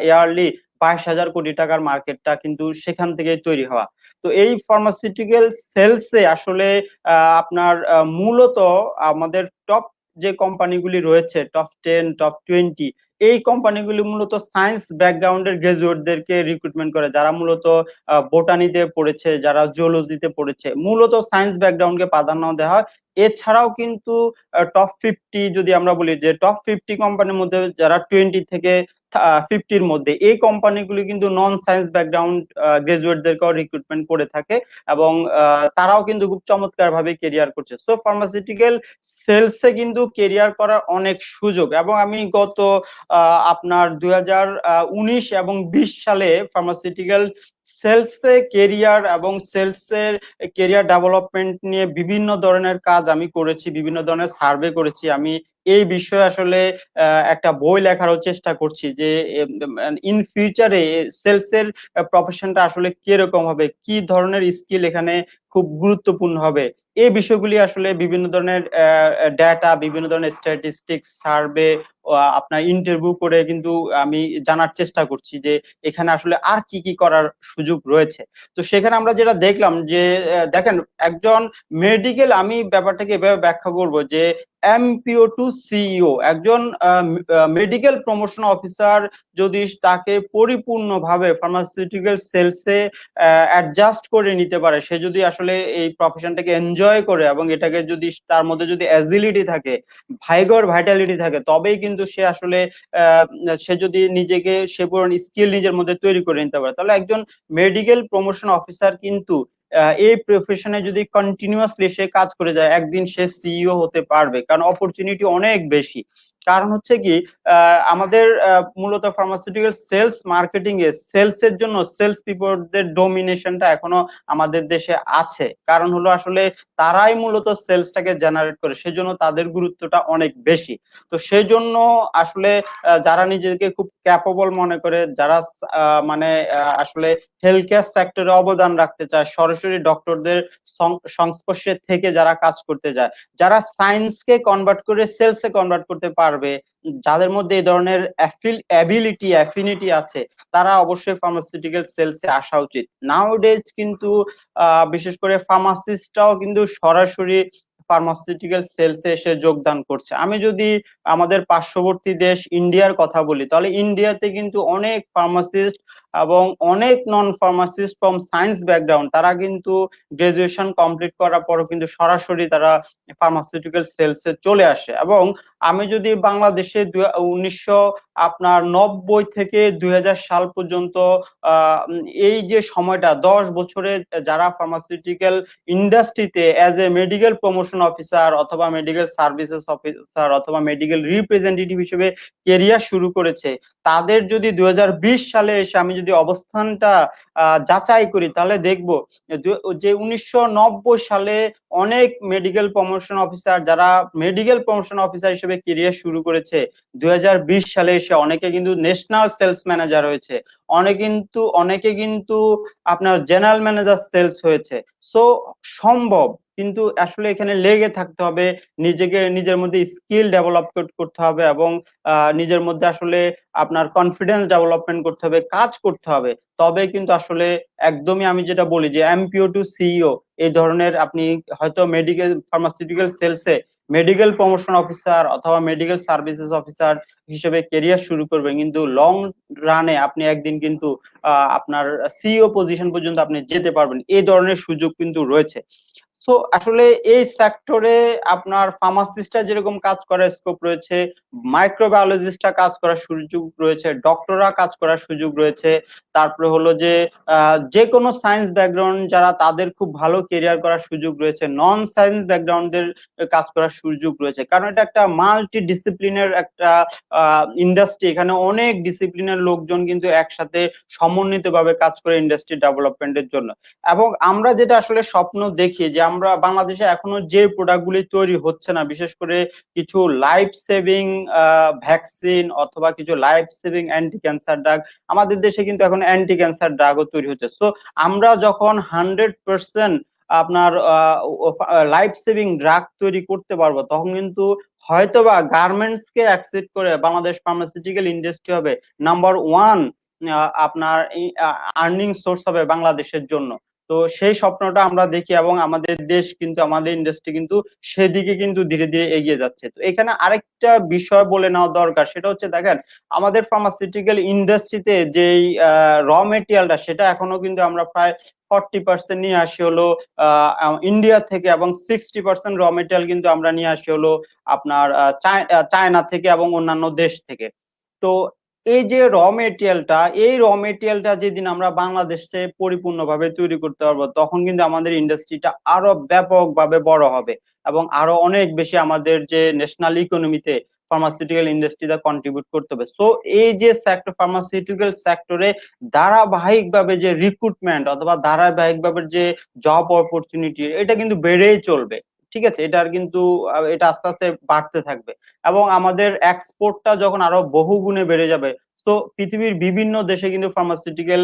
Speaker 2: ইয়ারলি 22,000 কোটি টাকার মার্কেটটা কিন্তু সেখান থেকেই তৈরি হওয়া। তো এই ফার্মাসিউটিক্যাল সেলসে আসলে আপনার মূলত আমাদের টপ যে কোম্পানিগুলি রয়েছে, টপ 10, টপ 20, এই কোম্পানিগুলি মূলত সায়েন্স ব্যাকগ্রাউন্ডের গ্রাজুয়েটদেরকে রিক্রুটমেন্ট করে, যারা মূলত বোটানিতে পড়েছে, যারা জিওলজিতে পড়েছে, মূলত সায়েন্স ব্যাকগ্রাউন্ডকে প্রাধান্য দেওয়া হয়। এছাড়াও কিন্তু টপ 50, যদি আমরা বলি যে টপ 50 কোম্পানির মধ্যে যারা 20 থেকে 50-র মধ্যে, এই কোম্পানিগুলি কিন্তু নন সায়েন্স ব্যাকগ্রাউন্ড গ্রাজুয়েটদেরকেও রিক্রুটমেন্ট করে থাকে, এবং তারাও কিন্তু খুব চমৎকার ভাবে কেরিয়ার করছে। সো ফার্মাসিউটিক্যাল সেলসে কিন্তু কেরিয়ার করার অনেক সুযোগ, এবং আমি গত আপনার 2019 এবং 20 সালে ফার্মাসিউটিক্যাল সেলসে কেরিয়ার এবং সেলসের কেরিয়ার ডেভেলপমেন্ট নিয়ে বিভিন্ন ধরনের কাজ আমি করেছি, বিভিন্ন ধরনের সার্ভে করেছি। আমি এই বিষয়ে আসলে একটা বই লেখারও চেষ্টা করছি যে ইন ফিউচারে সেলসের প্রফেশনটা আসলে কিরকম হবে, কি ধরনের স্কিল এখানে খুব গুরুত্বপূর্ণ হবে। এই বিষয়গুলি আসলে বিভিন্ন ধরনের ডেটা, বিভিন্ন ধরনের স্ট্যাটিস্টিক্স সার্ভে, আপনার ইন্টারভিউ করে কিন্তু আমি জানার চেষ্টা করছি যে এখানে আসলে আর কি কি করার সুযোগ রয়েছে। তো সেখানে আমরা যেটা দেখলাম যে দেখেন, একজন মেডিকেল, আমি ব্যাপারটাকে এভাবে ব্যাখ্যা করব যে এমপিও টু সিইও, একজন মেডিকেল প্রমোশন অফিসার যদি তাকে পরিপূর্ণভাবে ফার্মাসিউটিক্যাল সেলসে অ্যাডজাস্ট করে নিতে পারে, সে যদি আসলে এই প্রফেশনটাকে এনজয় করে এবং এটাকে যদি তার মধ্যে যদি অ্যাজিলিটি থাকে, ভাইটালিটি থাকে, তবেই কিন্তু সে আসলে আহ, সে যদি নিজেকে সে পুরো স্কিল নিজের মধ্যে তৈরি করে নিতে পারে, তাহলে একজন মেডিকেল প্রমোশন অফিসার কিন্তু এই প্রফেশনে যদি কন্টিনিউয়াসলি সে কাজ করে যায়, একদিন সে সিইও হতে পারবে, কারণ অপরচুনিটি অনেক বেশি। কারণ হচ্ছে কি, আমাদের মূলত ফার্মাসিউটিক্যাল সেলস মার্কেটিং এ সেলস এর জন্য সেলস পিপলদের ডোমিনেশনটা এখনো আমাদের দেশে আছে। কারণ হলো আসলে তারাই মূলত সেলসটাকে জেনারেট করে, সেজন্য তাদের গুরুত্বটা অনেক বেশি। তো সেই জন্য আসলে যারা নিজেকে খুব ক্যাপেবল মনে করে, যারা মানে আসলে হেলথ কেয়ার সেক্টরে অবদান রাখতে চায়, সরাসরি ডক্টরদের সংস্পর্শে থেকে যারা কাজ করতে যায়, যারা সায়েন্সকে কনভার্ট করে সেলসে কনভার্ট করতে পারবে, যাদের মধ্যে এই ধরনের অ্যাফিনিটি আছে, তারা অবশ্যই ফার্মাসিউটিক্যাল সেলসে আসা উচিত। নাউডেজ কিন্তু বিশেষ করে ফার্মাসিস্টরাও কিন্তু সরাসরি ফার্মাসিউটিক্যাল সেলসে এসে যোগদান করছে। আমি যদি আমাদের পার্শ্ববর্তী দেশ ইন্ডিয়ার কথা বলি, তাহলে ইন্ডিয়াতে কিন্তু অনেক ফার্মাসিস্ট এবং অনেক নন ফার্মাসিস্ট ফ্রম সায়েন্স ব্যাকগ্রাউন্ড, তারা কিন্তু গ্রাজুয়েশন কমপ্লিট করার পরও কিন্তু সরাসরি তারা ফার্মাসিউটিক্যাল সেলসে চলে আসে। এবং আমি যদি বাংলাদেশে 1990 থেকে 2000 সাল পর্যন্ত এই যে সময়টা 10 বছরে যারা ফার্মাসিউটিক্যাল ইন্ডাস্ট্রিতে as a medical promotion officer অথবা মেডিকেল সার্ভিসেস অফিসার অথবা মেডিকেল রিপ্রেজেন্টেটিভ হিসেবে কেরিয়ার শুরু করেছে, তাদের যদি 2020 সালে এসে আমি যদি অবস্থানটা যাচাই করি, তাহলে দেখব যে 1990 সালে অনেক মেডিকেল প্রমোশন অফিসার যারা মেডিকেল প্রমোশন অফিসার হিসেবে কেরিয়ার শুরু করেছে, 2020 সালে এসে অনেকে কিন্তু ন্যাশনাল সেলস ম্যানেজার হয়েছে, অনেকে কিন্তু আপনার জেনারেল ম্যানেজার সেলস হয়েছে। সো সম্ভব, কিন্তু আসলে এখানে লেগে থাকতে হবে, নিজের মধ্যে স্কিল ডেভেলপ করতে হবে, এবং নিজের মধ্যে আসলে আপনার কনফিডেন্স ডেভেলপমেন্ট করতে হবে, কাজ করতে হবে। তবে কিন্তু আসলে একদমই আমি যেটা বলি যে এমপিও টু সিইও, এই ধরনের আপনি হয়তো মেডিকেল ফার্মাসিউটিক্যাল সেলসে মেডিকেল প্রমোশন অফিসার অথবা মেডিকেল সার্ভিসেস অফিসার হিসেবে কেরিয়ার শুরু করবেন, কিন্তু লং রানে আপনি একদিন কিন্তু আপনার সিইও পজিশন পর্যন্ত আপনি যেতে পারবেন, এই ধরনের সুযোগ কিন্তু রয়েছে। সো আসলে এই সেক্টরে আপনার ফার্মাসিস্টরা যেরকম কাজ করার স্কোপ রয়েছে, মাইক্রোবায়োলজিস্টরা কাজ করার সুযোগ রয়েছে, ডক্টররা কাজ করার সুযোগ রয়েছে, তারপরে হলো যে যে কোনো সায়েন্স ব্যাকগ্রাউন্ড যারা, তাদের খুব ভালো কেরিয়ার করার সুযোগ রয়েছে, নন সায়েন্স ব্যাকগ্রাউন্ডের কাজ করার সুযোগ রয়েছে, কারণ এটা একটা মাল্টি ডিসিপ্লিনের একটা ইন্ডাস্ট্রি। এখানে অনেক ডিসিপ্লিনের লোকজন কিন্তু একসাথে সমন্বিতভাবে কাজ করে ইন্ডাস্ট্রি ডেভেলপমেন্টের জন্য। এবং আমরা যেটা আসলে স্বপ্ন দেখি যে আমরা বাংলাদেশে এখনো যে প্রোডাক্টগুলি তৈরি হচ্ছে না, বিশেষ করে কিছু লাইফ সেভিং ভ্যাকসিন অথবা কিছু life saving anti cancer drug, আমাদের দেশে কিন্তু এখন অ্যান্টি ক্যান্সার ড্রাগও তৈরি হচ্ছে। সো আমরা যখন 100% আপনার লাইফ সেভিং ড্রাগ তৈরি করতে পারবো, তখন কিন্তু হয়তোবা গার্মেন্টস কে অ্যাকসেপ্ট করে বাংলাদেশ ফার্মাসিউটিক্যাল ইন্ডাস্ট্রি হবে নাম্বার ওয়ান, আপনার আর্নিং সোর্স হবে বাংলাদেশের জন্য। তো সেই স্বপ্নটা আমরা দেখি এবং আমাদের দেশ কিন্তু, আমাদের ইন্ডাস্ট্রি কিন্তু সেদিকে কিন্তু ধীরে ধীরে এগিয়ে যাচ্ছে। তো এখানে আরেকটা বিষয় বলে নেওয়া দরকার, সেটা হচ্ছে দেখেন আমাদের ফার্মাসিউটিক্যাল ইন্ডাস্ট্রিতে যেই র মেটেরিয়ালটা, সেটা এখনো কিন্তু আমরা প্রায় 40% নিয়ে আসি হলো ইন্ডিয়া থেকে, এবং 60% র মেটেরিয়াল কিন্তু আমরা নিয়ে আসি হলো আপনার চায়না থেকে এবং অন্যান্য দেশ থেকে। তো এই যে র মেটেরিয়ালটা, এই র মেটেরিয়ালটা যেদিন আমরা বাংলাদেশে পরিপূর্ণভাবে তৈরি করতে পারবো, তখন কিন্তু আমাদের ইন্ডাস্ট্রিটা আরো ব্যাপকভাবে বড় হবে এবং আরো অনেক বেশি আমাদের যে ন্যাশনাল ইকোনমিতে ফার্মাসিউটিক্যাল ইন্ডাস্ট্রিটা কন্ট্রিবিউট করতে হবে। সো এই যে সেক্টর, ফার্মাসিউটিক্যাল সেক্টরে ধারাবাহিকভাবে যে রিক্রুটমেন্ট অথবা ধারাবাহিকভাবে যে জব অপরচুনিটি, এটা কিন্তু বেড়েই চলবে। ঠিক আছে, এটার কিন্তু এটা আস্তে আস্তে বাড়তে থাকবে এবং আমাদের এক্সপোর্টটা যখন আরো বহুগুণে বেড়ে যাবে, তো পৃথিবীর বিভিন্ন দেশে কিন্তু ফার্মাসিউটিক্যাল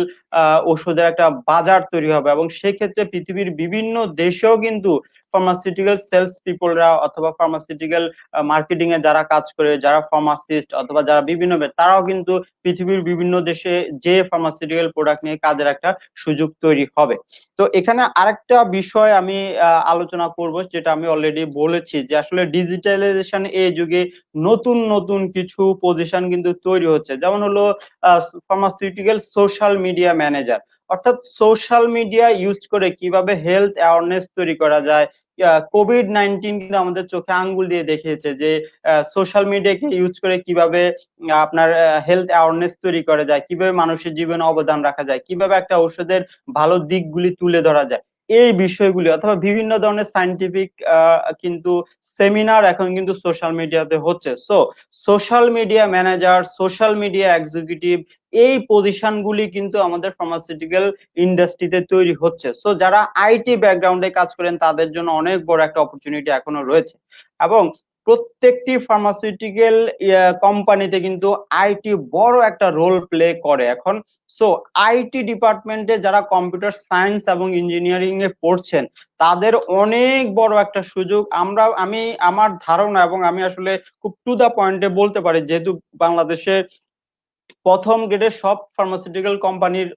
Speaker 2: ওষুধের একটা বাজার তৈরি হবে এবং সেক্ষেত্রে পৃথিবীর বিভিন্ন দেশেও কিন্তু ফার্মাসিউটিক্যাল সেলস পিপলরা অথবা ফার্মাসিউটিক্যাল মার্কেটিং এ যারা কাজ করে, যারা ফার্মাসিস্ট অথবা যারা বিভিন্ন তারাও কিন্তু পৃথিবীর বিভিন্ন দেশে যে ফার্মাসিউটিক্যাল প্রোডাক্ট নিয়ে কাজের একটা সুযোগ তৈরি হবে। তো এখানে আরেকটা বিষয় আমি আলোচনা করব, যেটা আমি অলরেডি বলেছি, যে আসলে ডিজিটালাইজেশন এই যুগে নতুন নতুন কিছু পজিশন কিন্তু তৈরি হচ্ছে, যেমন হলো ফার্মাসিউটিক্যাল সোশ্যাল মিডিয়া ম্যানেজার, অর্থাৎ সোশ্যাল মিডিয়া ইউজ করে কিভাবে হেলথ অ্যাওয়ারনেস তৈরি করা যায়। কোভিড-19 কিন্তু আমাদের চোখে আঙ্গুল দিয়ে দেখিয়েছে যে সোশ্যাল মিডিয়াকে ইউজ করে কিভাবে আপনার হেলথ অ্যাওয়ারনেস তৈরি করা যায়, কিভাবে মানুষের জীবনে অবদান রাখা যায়, কিভাবে একটা ঔষধের ভালো দিকগুলি তুলে ধরা যায়, এই বিষয়গুলি অথবা বিভিন্ন ধরনের সায়েন্টিফিক কিন্তু সেমিনার এখন কিন্তু সোশ্যাল মিডিয়াতে হচ্ছে। So social media manager, social media executive, এই পজিশনগুলি কিন্তু আমাদের ফার্মাসিউটিক্যাল ইন্ডাস্ট্রিতে তৈরি হচ্ছে। সো যারা আইটি ব্যাকগ্রাউন্ডে কাজ করেন তাদের জন্য অনেক বড় একটা অপরচুনিটি এখনো রয়েছে এবং প্রত্যেকটি ফার্মাসিউটিক্যাল কোম্পানিতে কিন্তু আইটি বড় একটা রোল প্লে করে এখন। সো আইটি ডিপার্টমেন্টে যারা কম্পিউটার সায়েন্স এবং ইঞ্জিনিয়ারিং এ পড়ছেন, তাদের অনেক বড় একটা সুযোগ। আমি আমার ধারণা এবং আমি আসলে খুব টু দা পয়েন্টে বলতে পারি, যেহেতু বাংলাদেশে প্রথম গ্রেডের সব ফার্মাসিউটিক্যাল কোম্পানির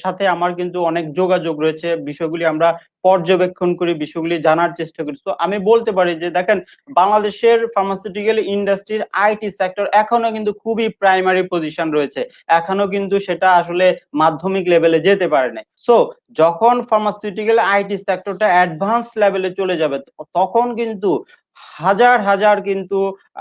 Speaker 2: সাথে আমার কিন্তু অনেক যোগাযোগ রয়েছে, বিষয়গুলি আমরা পর্যবেক্ষণ করি, বিষয়গুলি জানার চেষ্টা করি। তো আমি বলতে পারি যে দেখেন বাংলাদেশের ফার্মাসিউটিক্যাল ইন্ডাস্ট্রির আইটি সেক্টর এখনো কিন্তু খুবই প্রাইমারি পজিশন রয়েছে, এখনো কিন্তু সেটা আসলে মাধ্যমিক লেভেলে যেতে পারে নাই। সো যখন ফার্মাসিউটিক্যাল আইটি সেক্টরটা অ্যাডভান্স লেভেলে চলে যাবে, তখন কিন্তু হাজার হাজার কিন্তু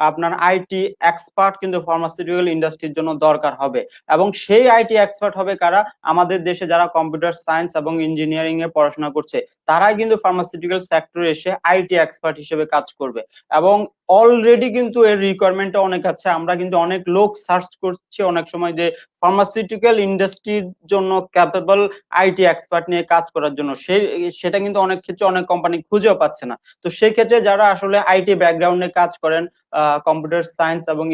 Speaker 2: আপনার আইটি এক্সপার্ট কিন্তু ফার্মাসিউটিক্যাল ইন্ডাস্ট্রির জন্য দরকার হবে এবং সেই আইটি এক্সপার্ট হবে কারা? আমাদের দেশে যারা কম্পিউটার সায়েন্স এবং ইঞ্জিনিয়ারিং এ পড়াশোনা করছে, তারাই কিন্তু ফার্মাসিউটিক্যাল সেক্টরে এসে আইটি এক্সপার্ট হিসেবে কাজ করবে এবং অলরেডি কিন্তু এর রিকোয়ারমেন্টটা অনেক আছে। আমরা কিন্তু অনেক লোক সার্চ করছি অনেক সময় যে ফার্মাসিউটিক্যাল ইন্ডাস্ট্রির জন্য ক্যাপেবল আইটি এক্সপার্ট নিয়ে কাজ করার জন্য, সেটা কিন্তু অনেক ক্ষেত্রে অনেক কোম্পানি খুঁজেও পাচ্ছে না। তো সেই ক্ষেত্রে যারা আসলে আইটি ব্যাকগ্রাউন্ডে কাজ করেন, কম্পিউটার সায়েন্স এবং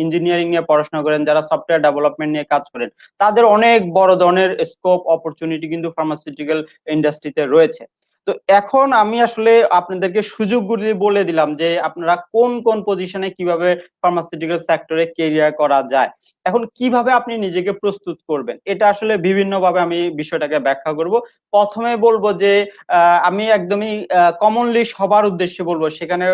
Speaker 2: ইঞ্জিনিয়ারিং নিয়ে পড়াশোনা করেন, যারা সফটওয়্যার ডেভেলপমেন্ট নিয়ে কাজ করেন, তাদের অনেক বড় ধরনের স্কোপ অপরচুনিটি কিন্তু ফার্মাসিউটিক্যাল ইন্ডাস্ট্রিতে রয়েছে। তো এখন আমি আসলে আপনাদেরকে সুযোগগুলি বলে দিলাম যে আপনারা কোন কোন পজিশনে কিভাবে ফার্মাসিউটিক্যাল সেক্টরে কেরিয়ার করা যায়। এখন কিভাবে আপনি নিজেকে প্রস্তুত করবেন, এটা আসলে বিভিন্ন ভাবে আমি বিষয়টাকে ব্যাখ্যা করব। প্রথমে বলবো যে আমি একদমই কমনলি সবার উদ্দেশ্যে বলবো, সেখানে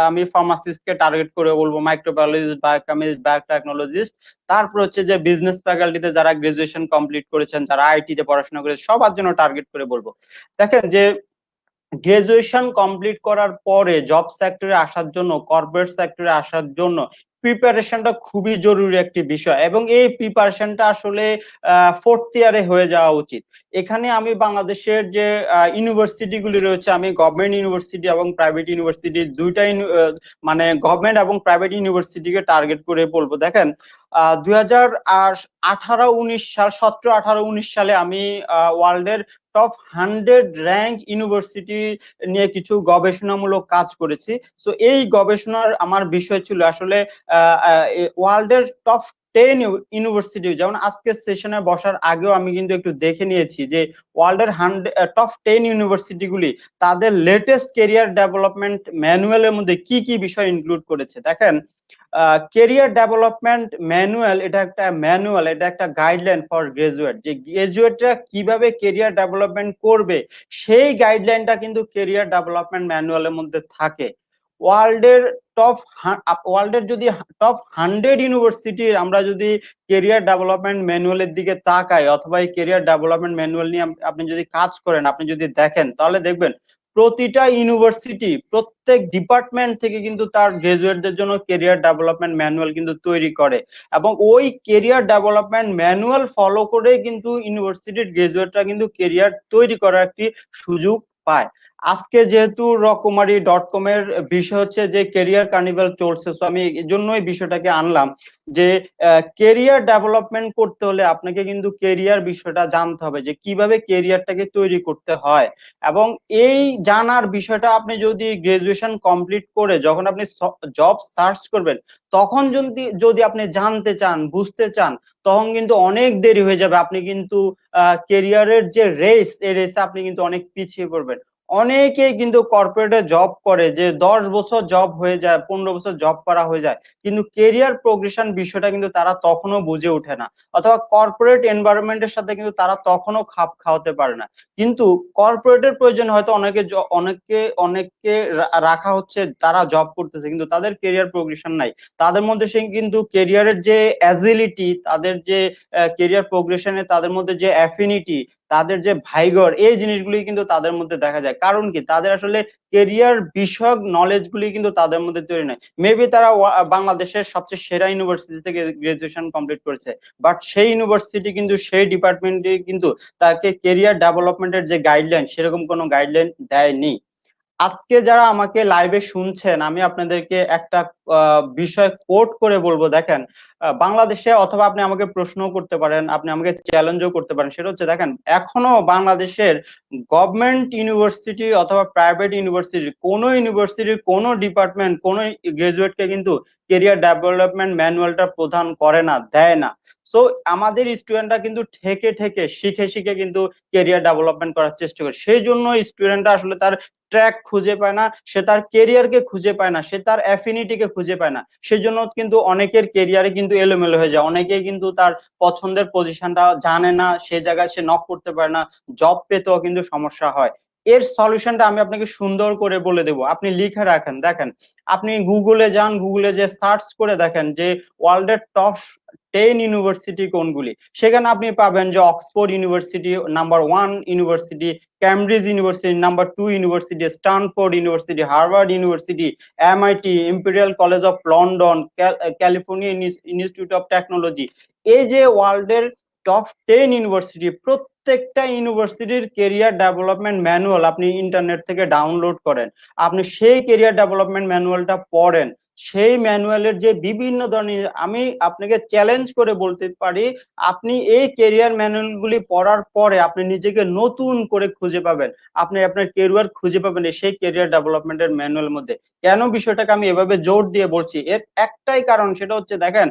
Speaker 2: আমি ফার্মাসিস্টকে টার্গেট করে বলবো, মাইক্রোবায়োলজিস্ট, বায়োকেমিস্ট, বায়োটেকনোলজিস্ট, তারপর হচ্ছে যে বিজনেস ফ্যাকাল্টিতে যারা গ্রাজুয়েশন কমপ্লিট করেছেন, যারা আইটি তে পড়াশোনা করেছেন, সবার জন্য টার্গেট করে বলবো। দেখেন যে গ্রাজুয়েশন কমপ্লিট করার পরে জব সেক্টরে আসার জন্য, কর্পোরেট সেক্টরে আসার জন্য প্রিপারেশনটা খুবই জরুরি একটি বিষয় এবং এই প্রিপারেশনটা আসলে ফোর্থ ইয়ারে হয়ে যাওয়া উচিত। এখানে আমি বাংলাদেশের যে ইউনিভার্সিটি গুলি রয়েছে, আমি গভর্নমেন্ট ইউনিভার্সিটি এবং প্রাইভেট ইউনিভার্সিটি দুইটাই, মানে গভর্নমেন্ট এবং প্রাইভেট ইউনিভার্সিটিকে টার্গেট করে বলবো। দেখেন 2018-19 সাল, 17-18-19 সালে আমি ওয়ার্ল্ডের টপ 100 র্যাঙ্ক ইউনিভার্সিটি নিয়ে কিছু গবেষণামূলক কাজ করেছি। সো এই গবেষণার আমার বিষয় ছিল আসলে ওয়ার্ল্ডের টপ 10 ইউনিভার্সিটি, যেমন আজকের সেশনে বসার আগেও আমি কিন্তু একটু দেখে নিয়েছি যে ওয়ার্ল্ডের টপ 10 ইউনিভার্সিটি গুলি তাদের লেটেস্ট কেরিয়ার ডেভেলপমেন্ট ম্যানুয়ালের মধ্যে কি কি বিষয় ইনক্লুড করেছে। দেখেন, কেরিয়ার ডেভেলপমেন্ট ম্যানুয়াল, এটা একটা ম্যানুয়াল, এটা একটা গাইডলাইন ফর গ্রাজুয়েট, যে গ্রাজুয়েটরা কিভাবে কেরিয়ার ডেভেলপমেন্ট করবে সেই গাইডলাইনটা কিন্তু কেরিয়ার ডেভেলপমেন্ট ম্যানুয়ালের মধ্যে থাকে। ওয়ার্ল্ডের টপ ওয়ার্ল্ডের যদি টপ 100 ইউনিভার্সিটির আমরা যদি কেরিয়ার ডেভেলপমেন্ট ম্যানুয়ালের দিকে তাকাই, অথবা এই কেরিয়ার ডেভেলপমেন্ট ম্যানুয়াল নিয়ে আপনি যদি কাজ করেন, আপনি যদি দেখেন, তাহলে দেখবেন প্রতিটা ইউনিভার্সিটি প্রত্যেক ডিপার্টমেন্ট থেকে কিন্তু তার গ্রাজুয়েটদের জন্য কেরিয়ার ডেভেলপমেন্ট ম্যানুয়াল কিন্তু তৈরি করে, এবং ওই কেরিয়ার ডেভেলপমেন্ট ম্যানুয়াল ফলো করে কিন্তু ইউনিভার্সিটির গ্রাজুয়েটরা কিন্তু কেরিয়ার তৈরি করার একটি সুযোগ পায়। আজকে যেহেতু রকমারি.com এর বিষয় হচ্ছে যে কেরিয়ার কার্নিভাল চলছে, তো আমি এই জন্যই বিষয়টাকে আনলাম যে কেরিয়ার ডেভেলপমেন্ট করতে হলে আপনাকে কিন্তু কেরিয়ার বিষয়টা জানতে হবে, যে কিভাবে কেরিয়ারটাকে তৈরি করতে হয়। এবং এই জানার বিষয়টা আপনি যদি গ্রাজুয়েশন কমপ্লিট করে যখন আপনি জব সার্চ করবেন, তখন যদি যদি আপনি জানতে চান, বুঝতে চান, তখন কিন্তু অনেক দেরি হয়ে যাবে। আপনি কিন্তু কেরিয়ারের যে রেস, এই রেসে আপনি কিন্তু অনেক পিছিয়ে পড়বেন। অনেকেই কিন্তু কর্পোরেটে জব করে, যে 10 বছর জব হয়ে যায়, 15 বছর জব করা হয়ে যায়, কিন্তু কেরিয়ার প্রোগ্রেশন বিষয়টা কিন্তু তারা তখনও বুঝে ওঠে না, অথবা কর্পোরেট এনভায়রনমেন্টের সাথে কিন্তু তারা তখনও খাপ খাওয়াতে পারে না। কিন্তু কর্পোরেটের প্রয়োজন হয়তো অনেককে রাখা হচ্ছে, তারা জব করতেছে, কিন্তু তাদের কেরিয়ার প্রোগ্রেশন নাই। তাদের মধ্যে সে কিন্তু কেরিয়ারের যে অ্যাজিলিটি, তাদের যে কেরিয়ার প্রোগ্রেশনে তাদের মধ্যে যে অ্যাফিনিটি, তাদের যে ভাইগর, এই জিনিসগুলি কিন্তু তাদের মধ্যে দেখা যায়। কারণ কি, তাদের আসলে কেরিয়ার বিষয়ক নলেজ গুলি কিন্তু তাদের মধ্যে তৈরি নাই। মেবি তারা বাংলাদেশের সবচেয়ে সেরা ইউনিভার্সিটি থেকে গ্রাজুয়েশন কমপ্লিট করেছে, বাট সেই ইউনিভার্সিটি কিন্তু সেই ডিপার্টমেন্টে কিন্তু তাকে কেরিয়ার ডেভেলপমেন্টের যে গাইডলাইন, সেরকম কোনো গাইডলাইন দেয়নি। আজকে যারা আমাকে লাইভে শুনছেন, আমি আপনাদেরকে একটা বিষয় কোট করে বলবো। দেখেন, বাংলাদেশে, অথবা আপনি আমাকে প্রশ্নও করতে পারেন, আপনি আমাকে চ্যালেঞ্জও করতে পারেন, সেটা হচ্ছে, দেখেন, এখনো বাংলাদেশের গভর্নমেন্ট ইউনিভার্সিটি অথবা প্রাইভেট ইউনিভার্সিটি, কোনো ইউনিভার্সিটির কোনো ডিপার্টমেন্ট কোনো গ্রাজুয়েটকে কিন্তু কেরিয়ার ডেভেলপমেন্ট ম্যানুয়ালটা প্রদান করে না, দেয় না। সো আমাদের স্টুডেন্টরা কিন্তু ঠেকে ঠেকে শিখে শিখে কিন্তু কেরিয়ার ডেভেলপমেন্ট করার চেষ্টা করে। সেই জন্য স্টুডেন্টরা আসলে তার ট্র্যাক খুঁজে পায় না, সে তার কেরিয়ারকে খুঁজে পায় না, সে তার অ্যাফিনিটিকে খুঁজে পায় না। সেজন্য কিন্তু অনেকের কেরিয়ারে কিন্তু এলোমেলো হয়ে যায়, অনেকেই কিন্তু তার পছন্দের পজিশনটা জানে না, সে জায়গায় সে নক করতে পারে না, জব পেতেও কিন্তু সমস্যা হয়। এর সলিউশনটা আমি আপনাকে সুন্দর করে বলে দেবো, আপনি লিখে রাখেন। দেখেন, আপনি গুগলে যান, গুগলে যে সার্চ করে দেখেন যে ওয়ার্ল্ডের টপ 10 ইউনিভার্সিটি কোনগুলি, সেখানে আপনি পাবেন যে Oxford university number 1 university, Cambridge university number 2 university, Stanford university, Harvard university, MIT, imperial college of London, California institute of technology. এই যে ওয়ার্ল্ডের টপ 10 ইউনিভার্সিটি, প্রত্যেকটা ইউনিভার্সিটির কেরিয়ার ডেভেলপমেন্ট ম্যানুয়াল আপনি ইন্টারনেট থেকে ডাউনলোড করেন, আপনি সেই কেরিয়ার ডেভেলপমেন্ট ম্যানুয়ালটা পড়েন। সেই ম্যানুয়ালের যে বিভিন্ন ধরনের, আমি আপনাকে চ্যালেঞ্জ করে বলতে পারি, আপনি এই কেরিয়ার ম্যানুয়ালগুলি পড়ার পরে আপনি নিজেকে নতুন করে খুঁজে পাবেন, আপনি আপনার কেরিয়ার খুঁজে পাবেন সেই কেরিয়ার ডেভেলপমেন্টের ম্যানুয়ালের মধ্যে। কেন বিষয়টাকে আমি এভাবে জোর দিয়ে বলছি, এর একটাই কারণ, সেটা হচ্ছে, দেখেন,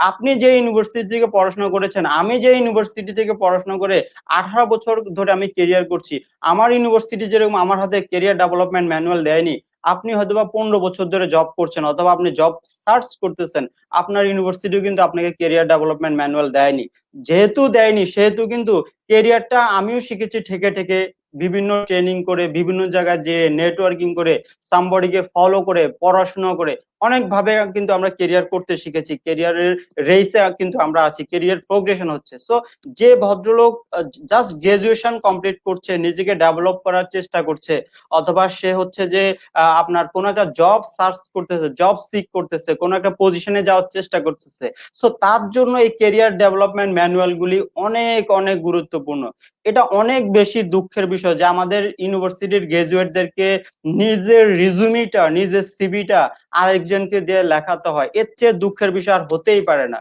Speaker 2: আপনি যে ইউনিভার্সিটি থেকে পড়াশোনা করেছেন, আমি যে ইউনিভার্সিটি থেকে পড়াশোনা করে 18 বছর ধরে আমি কেরিয়ার করছি, আমার ইউনিভার্সিটি যেরকম আমার হাতে কেরিয়ার ডেভেলপমেন্ট ম্যানুয়াল দেয়নি, আপনি হয়তোবা 15 বছর ধরে জব করছেন, অথবা আপনি জব সার্চ করতেছেন, আপনার ইউনিভার্সিটিও কিন্তু আপনাকে কেরিয়ার ডেভেলপমেন্ট ম্যানুয়াল দেয়নি। যেহেতু দেয়নি, সেহেতু কিন্তু কেরিয়ারটা আমিও শিখেছি ঠেকে ঠেকে, বিভিন্ন ট্রেনিং করে, বিভিন্ন জায়গায় যে নেটওয়ার্কিং করে, সামবডিকে ফলো করে, পড়াশোনা করে, অনেক ভাবে কিন্তু আমরা কেরিয়ার করতে শিখেছি, কেরিয়ারের রেসে কিন্তু আমরা আছি, কেরিয়ার প্রোগ্রেশন হচ্ছে। সো যে ভদ্রলোক জাস্ট গ্রাজুয়েশন কমপ্লিট করছে, নিজেকে ডেভেলপ করার চেষ্টা করছে, অথবা সে হচ্ছে যে আপনার কোন একটা জব সার্চ করতেছে, জব সিক করতেছে, কোন একটা পজিশনে যাওয়ার চেষ্টা করতেছে, সো তার জন্য এই কেরিয়ার ডেভেলপমেন্ট ম্যানুয়াল গুলি অনেক অনেক গুরুত্বপূর্ণ। এটা অনেক বেশি দুঃখের বিষয় যে আমাদের ইউনিভার্সিটির গ্রাজুয়েটদেরকে নিজের রিজুমিটা, নিজের সিভিটা আরেকজনকে দিয়ে লেখাতে হয়। এর চেয়ে দুঃখের বিষয় আর হতেই পারে না।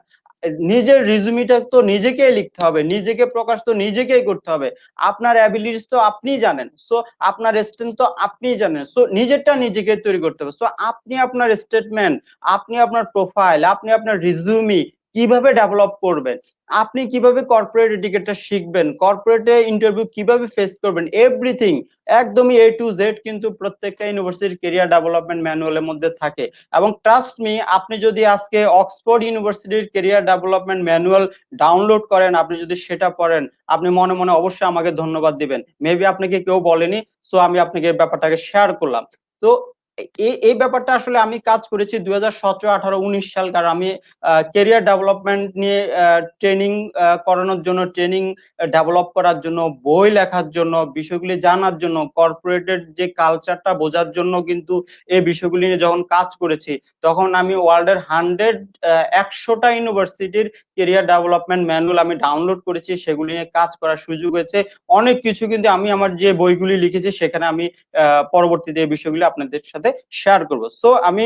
Speaker 2: নিজের রিজুমিটা তো নিজেকেই লিখতে হবে, নিজেকে প্রকাশ তো নিজেকেই করতে হবে। আপনার অ্যাবিলিটিস তো আপনিই জানেন, সো আপনার স্ট্রেংথ তো আপনিই জানেন, সো নিজেরটা নিজেকে তৈরি করতে হবে। সো আপনি আপনার স্টেটমেন্ট, আপনি আপনার প্রোফাইল, আপনি আপনার রিজুমি কিভাবে ডেভেলপ করবেন, আপনি কিভাবে কর্পোরেট এটিকেটটা শিখবেন, কর্পোরেটে ইন্টারভিউ কিভাবে ফেস করবেন, এভরিথিং একদমই A to Z কিন্তু প্রত্যেকটা ইউনিভার্সিটির ক্যারিয়ার ডেভেলপমেন্ট ম্যানুয়ালের মধ্যে থাকে। এবং ট্রাস্ট মি, আপনি যদি আজকে অক্সফোর্ড ইউনিভার্সিটির ক্যারিয়ার ডেভেলপমেন্ট ম্যানুয়াল ডাউনলোড করেন, আপনি যদি সেটা পড়েন, আপনি মনে মনে অবশ্যই আমাকে ধন্যবাদ দিবেন। মেবি আপনাকে কেউ বলেনি, সো আমি আপনাকে এই ব্যাপারটাকে শেয়ার করলাম। তো এই ব্যাপারটা আসলে আমি কাজ করেছি 2017, 18, 19 সাল, কারণ আমি ক্যারিয়ার ডেভেলপমেন্ট নিয়ে ট্রেনিং করানোর জন্য, ট্রেনিং ডেভেলপ করার জন্য, বই লেখার জন্য, বিষয়গুলি জানার জন্য, কর্পোরেটের যে কালচারটা বোঝার জন্য কিন্তু এই বিষয়গুলি নিয়ে যখন কাজ করেছি, তখন আমি ওয়ার্ল্ডের 100টা ইউনিভার্সিটির ক্যারিয়ার ডেভেলপমেন্ট ম্যানুয়াল আমি ডাউনলোড করেছি, সেগুলি নিয়ে কাজ করার সুযোগ হয়েছে। অনেক কিছু কিন্তু আমি আমার যে বইগুলি লিখেছি সেখানে আমি পরবর্তীতে এই বিষয়গুলি আপনাদের সাথে শেয়ার করব। সো আমি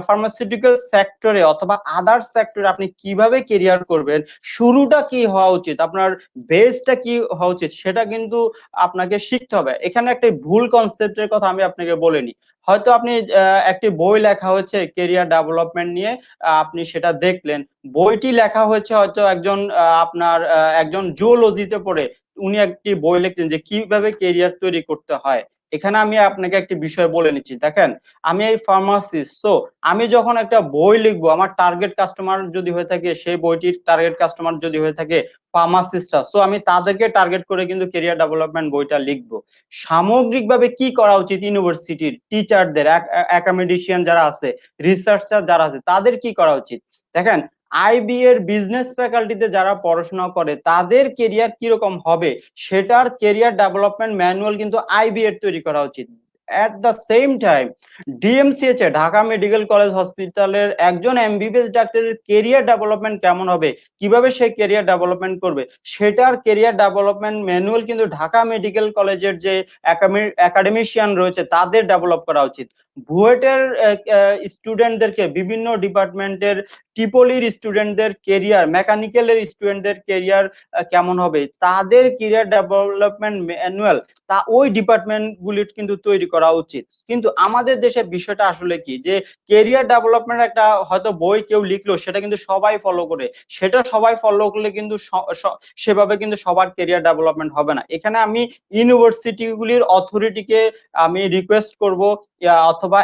Speaker 2: ফার্মাসিউটিক্যাল সেক্টরে অথবা আদার সেক্টরে আপনি কিভাবে কেরিয়ার করবেন, শুরুটা কি হওয়া উচিত, আপনার বেসটা কি হওয়া উচিত, সেটা কিন্তু আপনাকে শিখতে হবে। এখানে একটা ভুল কনসেপ্টের কথা আমি আপনাকে বলিনি। হয়তো আপনি একটি বই লেখা হয়েছে কেরিয়ার ডেভেলপমেন্ট নিয়ে, আপনি সেটা দেখলেন, বইটি লেখা হয়েছে হয়তো একজন আপনার একজন জুওলজিতে পড়ে, উনি একটি বই লিখছেন যে কিভাবে কেরিয়ার তৈরি করতে হয়। এখানে আমি আপনাকে একটি বিষয় বলে নিচ্ছি, দেখেন আমি এই ফার্মাসিস্ট, সো আমি যখন একটা বই লিখবো, আমার টার্গেট কাস্টমার যদি হয়ে থাকে, সেই বইটির টার্গেট কাস্টমার যদি হয়ে থাকে ফার্মাসিস্টরা, সো আমি তাদেরকে টার্গেট করে কিন্তু কেরিয়ার ডেভেলপমেন্ট বইটা লিখবো। সামগ্রিকভাবে কি করা উচিত, ইউনিভার্সিটির টিচারদের, একাডেমিশিয়ান যারা আছে, রিসার্চার যারা আছে, তাদের কি করা উচিত? দেখেন, আইবি এর বিজনেস ফ্যাকাল্টিতে যারা পড়াশোনা করে তাদের কেরিয়ার কিরকম হবে, সেটার কেরিয়ার ডেভেলপমেন্ট ম্যানুয়াল কিন্তু আইবি এর তৈরি করা উচিত। At the same time DMCH এ, ঢাকা মেডিকেল কলেজ হসপিটালের একজন এমবিবিএস ডাক্তারের কেরিয়ার ডেভেলপমেন্ট কেমন হবে, কিভাবে সে কেরিয়ার ডেভেলপমেন্ট করবে, সেটার কেরিয়ার ডেভেলপমেন্ট ম্যানুয়াল কিন্তু ঢাকা মেডিকেল কলেজের যে একাডেমিশিয়ান রয়েছে তাদের ডেভেলপ করা উচিত। বুয়েটের স্টুডেন্টদেরকে, বিভিন্ন ডিপার্টমেন্টের ট্রিপলির স্টুডেন্টদের কেরিয়ার, মেকানিক্যালের স্টুডেন্টদের কেরিয়ার কেমন হবে, তাদের কেরিয়ার ডেভেলপমেন্ট ম্যানুয়াল তা ওই ডিপার্টমেন্ট গুলির কিন্তু তৈরি করা উচিত। কিন্তু আমাদের দেশে বিষয়টা আসলে কি, যে কেরিয়ার ডেভেলপমেন্ট একটা হয়তো বই কেউ লিখলো, সেটা কিন্তু সবাই ফলো করে, সেটা সবাই ফলো করলে কিন্তু সেভাবে কিন্তু সবার কেরিয়ার ডেভেলপমেন্ট হবে না। এখানে আমি ইউনিভার্সিটিগুলির অথরিটিকে আমি রিকোয়েস্ট করব, অথবা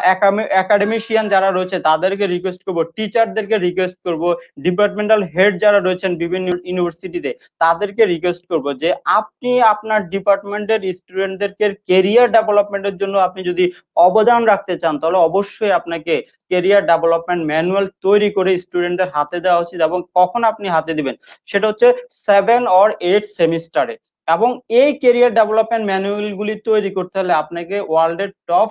Speaker 2: একাডেমিশিয়ান যারা রয়েছে তাদেরকে রিকোয়েস্ট করব, টিচারদেরকে রিকোয়েস্ট করব, ডিপার্টমেন্টাল হেড যারা রয়েছেন বিভিন্ন ইউনিভার্সিটিতে তাদেরকে রিকোয়েস্ট করব, যে আপনি আপনার ডিপার্টমেন্টের স্টুডেন্টদেরকে কেরিয়ার ডেভেলপমেন্টের জন্য আপনি যদি অবদান রাখতে চান, তাহলে অবশ্যই আপনাকে কেরিয়ার ডেভেলপমেন্ট ম্যানুয়াল তৈরি করে স্টুডেন্টদের হাতে দেওয়া উচিত। এবং কখন আপনি হাতে দিবেন, সেটা হচ্ছে 7 or 8 সেমিস্টারে। এবং এই কেরিয়ার ডেভেলপমেন্ট ম্যানুয়াল গুলি তৈরি করতে হলে আপনাকে ওয়ার্ল্ডের টপ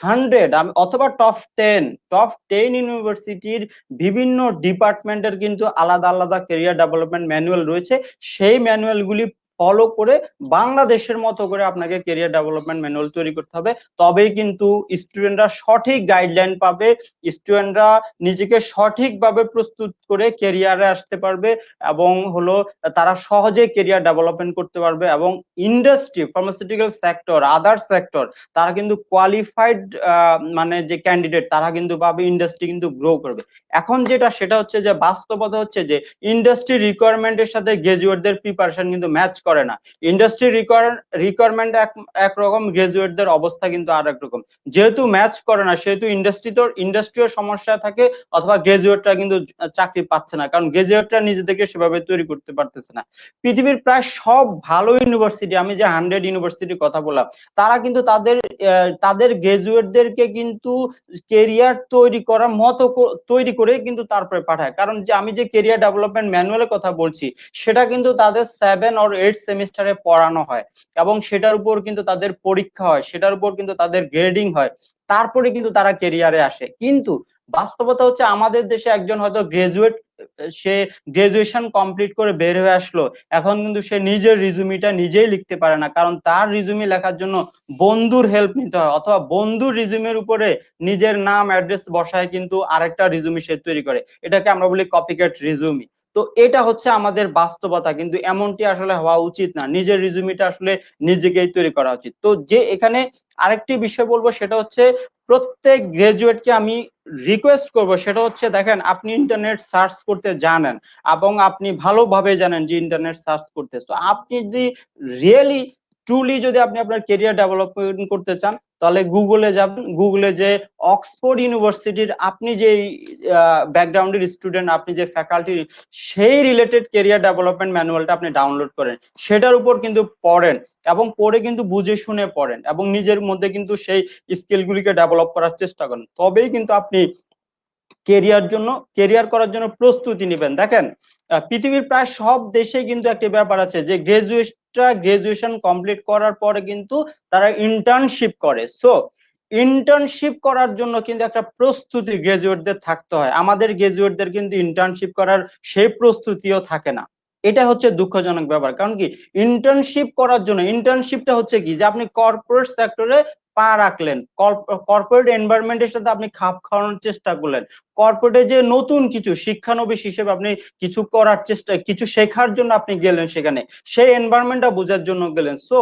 Speaker 2: 100 অথবা টপ 10 ইউনিভার্সিটির বিভিন্ন ডিপার্টমেন্টের কিন্তু আলাদা আলাদা কেরিয়ার ডেভেলপমেন্ট ম্যানুয়াল রয়েছে। সেই ম্যানুয়াল গুলি ফলো করে বাংলাদেশের মতো করে আপনাকে কেরিয়ার ডেভেলপমেন্ট ম্যানুয়াল তৈরি করতে হবে, তবেই কিন্তু স্টুডেন্টরা সঠিক গাইডলাইন পাবে, স্টুডেন্টরা নিজেকে সঠিকভাবে প্রস্তুত করে কেরিয়ারে আসতে পারবে, এবং হলো তারা সহজে কেরিয়ার ডেভেলপমেন্ট করতে পারবে। এবং industry, pharmaceutical sector, other sector, তারা কিন্তু কোয়ালিফাইড মানে যে ক্যান্ডিডেট তারা কিন্তু পাবে, ইন্ডাস্ট্রি কিন্তু গ্রো করবে। এখন যেটা সেটা হচ্ছে যে বাস্তবতা হচ্ছে যে ইন্ডাস্ট্রি রিকোয়ারমেন্টের সাথে গ্রাজুয়েটদের প্রিপারেশন কিন্তু ম্যাচ করে না। ইন্ডাস্ট্রি রিকোয়ারমেন্ট একরকম, গ্রাজুয়েটদের অবস্থা কিন্তু আর একরকম। যেহেতু ম্যাচ করে না, সেহেতু ইন্ডাস্ট্রিও সমস্যা থাকে, অথবা গ্রাজুয়েটরা কিন্তু চাকরি পাচ্ছে না, কারণ গ্রাজুয়েটরা নিজেদেরকে সেভাবে তৈরি করতে পারতেছে না। পৃথিবীর প্রায় সব ভালো ইউনিভার্সিটি, আমি যে 100 ইউনিভার্সিটির কথা বললাম, তারা কিন্তু তাদের গ্রাজুয়েটদেরকে কিন্তু কেরিয়ার তৈরি করার মতো তৈরি করে কিন্তু তারপরে পাঠায়। কারণ যে আমি যে কেরিয়ার ডেভেলপমেন্ট ম্যানুয়ালের কথা বলছি, সেটা কিন্তু তাদের 7 or 8 সেমিস্টারে পড়ানো হয়, এবং সেটার উপর কিন্তু তাদের পরীক্ষা হয়, সেটার উপর কিন্তু তাদের গ্রেডিং হয়, তারপরে কিন্তু তারা কেরিয়ারে আসে। কিন্তু বাস্তবতা হচ্ছে আমাদের দেশে একজন হয়তো গ্রাজুয়েট, সে গ্রাজুয়েশন কমপ্লিট করে বের হয়ে আসলো, এখন কিন্তু সে নিজের রিজুমিটা নিজেই লিখতে পারে না, কারণ তার রিজুমি লেখার জন্য বন্ধুর হেল্প নিতে হয়, অথবা বন্ধুর রিজুমের উপরে নিজের নাম অ্যাড্রেস বসায় কিন্তু আরেকটা রিজুমি সে তৈরি করে। এটাকে আমরা বলি কপিক্যাট রিজুমি। তো এটা হচ্ছে আমাদের বাস্তবতা, কিন্তু এমনটি আসলে হওয়া উচিত না। নিজের রিজুমিটা আসলে নিজেকেই তৈরি করা উচিত। তো যে এখানে আরেকটি বিষয় বলবো সেটা হচ্ছে প্রত্যেক গ্রাজুয়েটকে আমি রিকোয়েস্ট করব, সেটা হচ্ছে দেখেন আপনি ইন্টারনেট সার্চ করতে জানেন এবং আপনি ভালোভাবে জানেন যে ইন্টারনেট সার্চ করতে, তো আপনি যদি রিয়েলি ট্রুলি যদি আপনি আপনার কেরিয়ার ডেভেলপমেন্ট করতে চান তাহলে গুগলে যাবেন, গুগলে যে অক্সফোর্ড ইউনিভার্সিটির আপনি যে ব্যাকগ্রাউন্ডের স্টুডেন্ট, আপনি যে ফ্যাকাল্টি, সেই রিলেটেড কেরিয়ার ডেভেলপমেন্ট ম্যানুয়ালটা আপনি ডাউনলোড করেন, সেটার উপর কিন্তু পড়েন এবং পড়ে কিন্তু বুঝে শুনে পড়েন এবং নিজের মধ্যে কিন্তু সেই স্কিলগুলিকে ডেভেলপ করার চেষ্টা করেন, তবেই কিন্তু আপনি কেরিয়ার করার জন্য প্রস্তুতি নেবেন। দেখেন পৃথিবীর প্রায় সব দেশে কিন্তু একটি ব্যাপার আছে যে গ্রাজুয়েশন কমপ্লিট করার পরে কিন্তু তারা ইন্টার্নশিপ করে। সো ইন্টার্নশিপ করার জন্য কিন্তু একটা প্রস্তুতি গ্রাজুয়েটদের থাকতে হয়। আমাদের গ্রাজুয়েটদের কিন্তু ইন্টার্নশিপ করার সেই প্রস্তুতিও থাকে না। এটা হচ্ছে দুঃখজনক ব্যাপার। কারণ কি, ইন্টার্নশিপ করার জন্য, ইন্টার্নশিপটা হচ্ছে কি যে আপনি কর্পোরেট সেক্টরে পা রাখলেন, কর্পোরেট এনভায়রনমেন্টের সাথে আপনি খাপ খাওয়ানোর চেষ্টা করলেন, কর্পোরেটে যে নতুন কিছু শিক্ষানবিশ হিসেবে আপনি কিছু করার চেষ্টা, কিছু শেখার জন্য আপনি গেলেন সেখানে, সেই এনভায়রনমেন্টটা বোঝার জন্য গেলেন। সো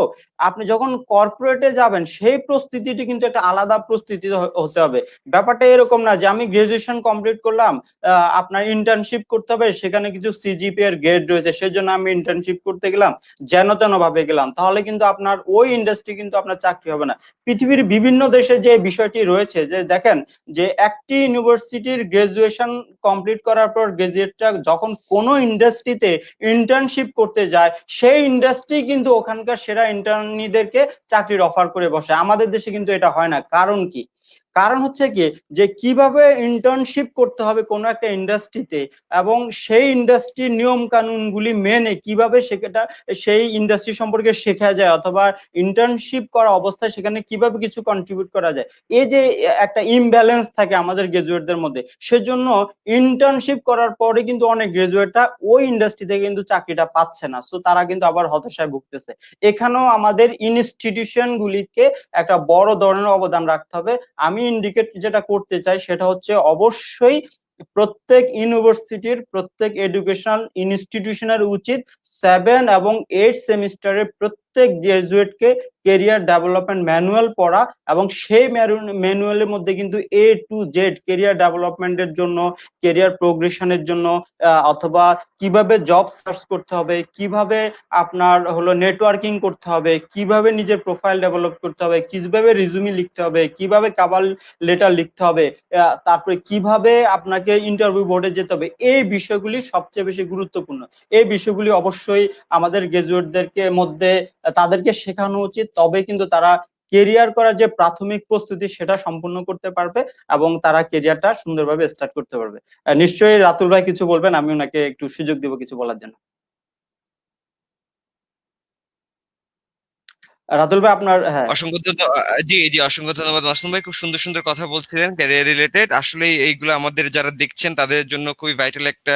Speaker 2: আপনি যখন কর্পোরেটে যাবেন সেই প্রস্তুতিটি কিন্তু একটা আলাদা প্রস্তুতি হতে হবে। ব্যাপারটা এরকম না যে আমি গ্রাজুয়েশন কমপ্লিট করলাম, আপনার ইন্টার্নশিপ করতে হবে, সেখানে কিছু সিজিপি এর গ্রেড রয়েছে সেজন্য আমি ইন্টার্নশিপ করতে গেলাম, যেন তেন ভাবে গেলাম, তাহলে কিন্তু আপনার ওই ইন্ডাস্ট্রি কিন্তু আপনার চাকরি হবে না। পৃথিবীর বিভিন্ন দেশে যে বিষয়টি রয়েছে যে দেখেন যে একটি ইউনিভার্সিটির গ্রাজুয়েশন কমপ্লিট করার পর গ্রাজুয়েটটা যখন কোনো ইন্ডাস্ট্রিতে ইন্টার্নশিপ করতে যায়, সেই ইন্ডাস্ট্রি কিন্তু ওখানকার সেরা ইন্টার্নিদেরকে চাকরির অফার করে বসে। আমাদের দেশে কিন্তু এটা হয় না। কারণ কি? কারণ হচ্ছে কি যে কিভাবে ইন্টার্নশিপ করতে হবে কোনো একটা ইন্ডাস্ট্রিতে এবং সেই ইন্ডাস্ট্রির নিয়ম কানুনগুলি মেনে কিভাবে সেটা সেই ইন্ডাস্ট্রি সম্পর্কে শেখা যায়, অথবা ইন্টার্নশিপ করা অবস্থায় সেখানে কিভাবে কিছু কন্ট্রিবিউট করা যায়, এই যে একটা ইমব্যালেন্স থাকে আমাদের গ্রাজুয়েটদের মধ্যে, সেজন্য ইন্টার্নশিপ করার পরে কিন্তু অনেক গ্রাজুয়েটরা ওই ইন্ডাস্ট্রি থেকে কিন্তু চাকরিটা পাচ্ছে না। সো তারা কিন্তু আবার হতাশায় ভুগতেছে। এখানেও আমাদের ইনস্টিটিউশন গুলিকে একটা বড় ধরনের অবদান রাখতে হবে। আমি ইন্ডিকেট যেটা করতে চাই সেটা হচ্ছে অবশ্যই প্রত্যেক ইউনিভার্সিটির, প্রত্যেক এডুকেশনাল ইনস্টিটিউশনের উচিত 7 এবং 8 সেমিস্টারে প্রত্যেক গ্রাজুয়েটকে কেরিয়ার ডেভেলপমেন্ট ম্যানুয়াল পড়া, এবং সেই ম্যানুয়ালের মধ্যে কিন্তু A to Z কেরিয়ার ডেভেলপমেন্টের জন্য, কেরিয়ার প্রোগ্রেশনের জন্য, অথবা কিভাবে জব সার্চ করতে হবে, কিভাবে আপনার হলো নেটওয়ার্কিং করতে হবে, কিভাবে নিজের প্রোফাইল ডেভেলপ করতে হবে, কিভাবে রিজুমি লিখতে হবে, কিভাবে কাভার লেটার লিখতে হবে, তারপরে কিভাবে আপনাকে ইন্টারভিউ বোর্ডে যেতে হবে, এই বিষয়গুলি সবচেয়ে বেশি গুরুত্বপূর্ণ। এই বিষয়গুলি অবশ্যই আমাদের গ্রাজুয়েটদেরকে মধ্যে তাদেরকে শেখানো উচিত, তবে কিন্তু তারা কেরিয়ার করার যে প্রাথমিক প্রস্তুতি সেটা সম্পূর্ণ করতে পারবে এবং তারা কেরিয়ারটা সুন্দরভাবে স্টার্ট করতে পারবে। নিশ্চয়ই রাতুল ভাই কিছু বলবেন, আমি ওনাকে একটু সুযোগ দিব কিছু বলার জন্য। রাতুল ভাই আপনার, হ্যাঁ।
Speaker 1: অসংখ্য জি জি, অসংখ্য ধন্যবাদ মাসুম ভাই, খুব সুন্দর সুন্দর কথা বলছিলেন ক্যারিয়ার রিলেটেড। আসলে এইগুলো আমাদের যারা দেখছেন তাদের জন্য খুবই ভাইটাল একটা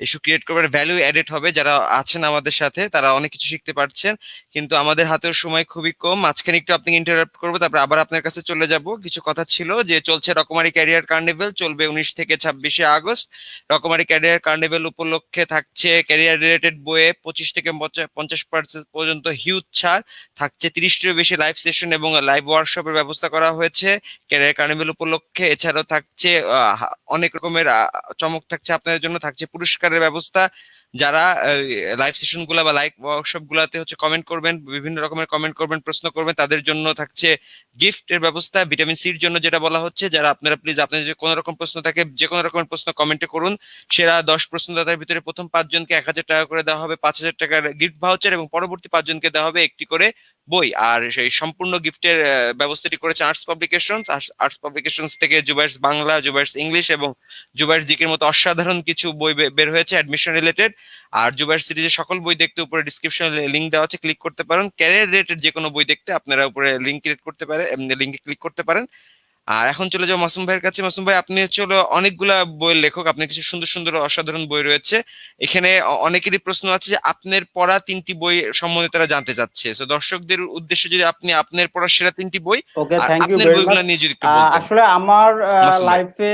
Speaker 1: ইস্যু ক্রিয়েট করবে, ভ্যালু এডেড হবে। যারা আছেন আমাদের সাথে তারা অনেক কিছু শিখতে পারছেন, কিন্তু আমাদের হাতের সময় খুবই কম। মাঝখানে একটু আপনাকে ইন্টারাপ্ট করবো, তারপর আবার আপনার কাছে চলে যাব। কিছু কথা ছিল যে চলছে রকমারি ক্যারিয়ার কার্নিভেল, চলবে 19 থেকে 26শে আগস্ট। রকমারি ক্যারিয়ার কার্নিভেল উপলক্ষে থাকছে ক্যারিয়ার রিলেটেড বইয়ে 25 থেকে 50% পর্যন্ত হিউজ ছাড় থাকছে, 30টিরও বেশি লাইভ সেশন এবং লাইভ ওয়ার্কশপের ব্যবস্থা করা হয়েছে ক্যারিয়ার কার্নিভেল উপলক্ষে। এছাড়াও থাকছে অনেক রকমের চমক থাকছে আপনাদের জন্য, থাকছে পুরস্কারের ব্যবস্থা। যারা লাইভ সেশন গুলা বা লাইভ ওয়ার্কশপ গুলাতে হচ্ছে কমেন্ট করবেন, বিভিন্ন রকমের কমেন্ট করবেন, প্রশ্ন করবেন, তাদের জন্য থাকছে গিফট এর ব্যবস্থা, ভিটামিন সির জন্য যেটা বলা হচ্ছে। যারা আপনারা প্লিজ, আপনাদের যদি কোনো রকম প্রশ্ন থাকে, যে কোনো রকমের প্রশ্ন কমেন্টে করুন। সেরা 10 প্রশ্নদাতার ভিতরে প্রথম 5 জনকে 1000 টাকা করে দেওয়া হবে, 5000 টাকার গিফট ভাউচার, এবং পরবর্তী 5 জনকে দেওয়া হবে একটি করে বই। আর সেই সম্পূর্ণ গিফটের ব্যবস্থাটি করেছে আর্টস পাবলিকেশন। আর্টস পাবলিকেশন থেকে জুবাইরস বাংলা, জুবাইরস ইংলিশ এবং জুবাইরস জিকের মতো অসাধারণ কিছু বই বের হয়েছে অ্যাডমিশন রিলেটেড। আর জুবাইরস সিরিজের সকল বই দেখতে উপরে ডিসক্রিপশন লিংক দেওয়া আছে, ক্লিক করতে পারেন। ক্যারিয়ার রিলেটেড যে কোনো বই দেখতে আপনারা উপরে লিংক ক্লিক করতে পারেন, লিংকে ক্লিক করতে পারেন। আর এখন চলে যাও মাসুম ভাইয়ের কাছে। মাসুম ভাই, আপনি হচ্ছে হলো অনেকগুলা বইয়ের লেখক, আপনার কিছু সুন্দর সুন্দর অসাধারণ বই রয়েছে। এখানে অনেকেরই প্রশ্ন আছে যে আপনার পড়া 3টি বই সম্বন্ধে তারা জানতে চাচ্ছে। তো দর্শকদের উদ্দেশ্যে যদি আপনি আপনার পড়া সেরা 3টি বই
Speaker 2: ওকে,
Speaker 1: আর
Speaker 2: থ্যাংক ইউ
Speaker 1: আপনার
Speaker 2: ভেরি
Speaker 1: বইগুলো
Speaker 2: মাচ।
Speaker 1: নিয়ে যদি একটু বলতেন।
Speaker 2: আসলে আমার
Speaker 1: মাসুম ভাই।
Speaker 2: লাইফে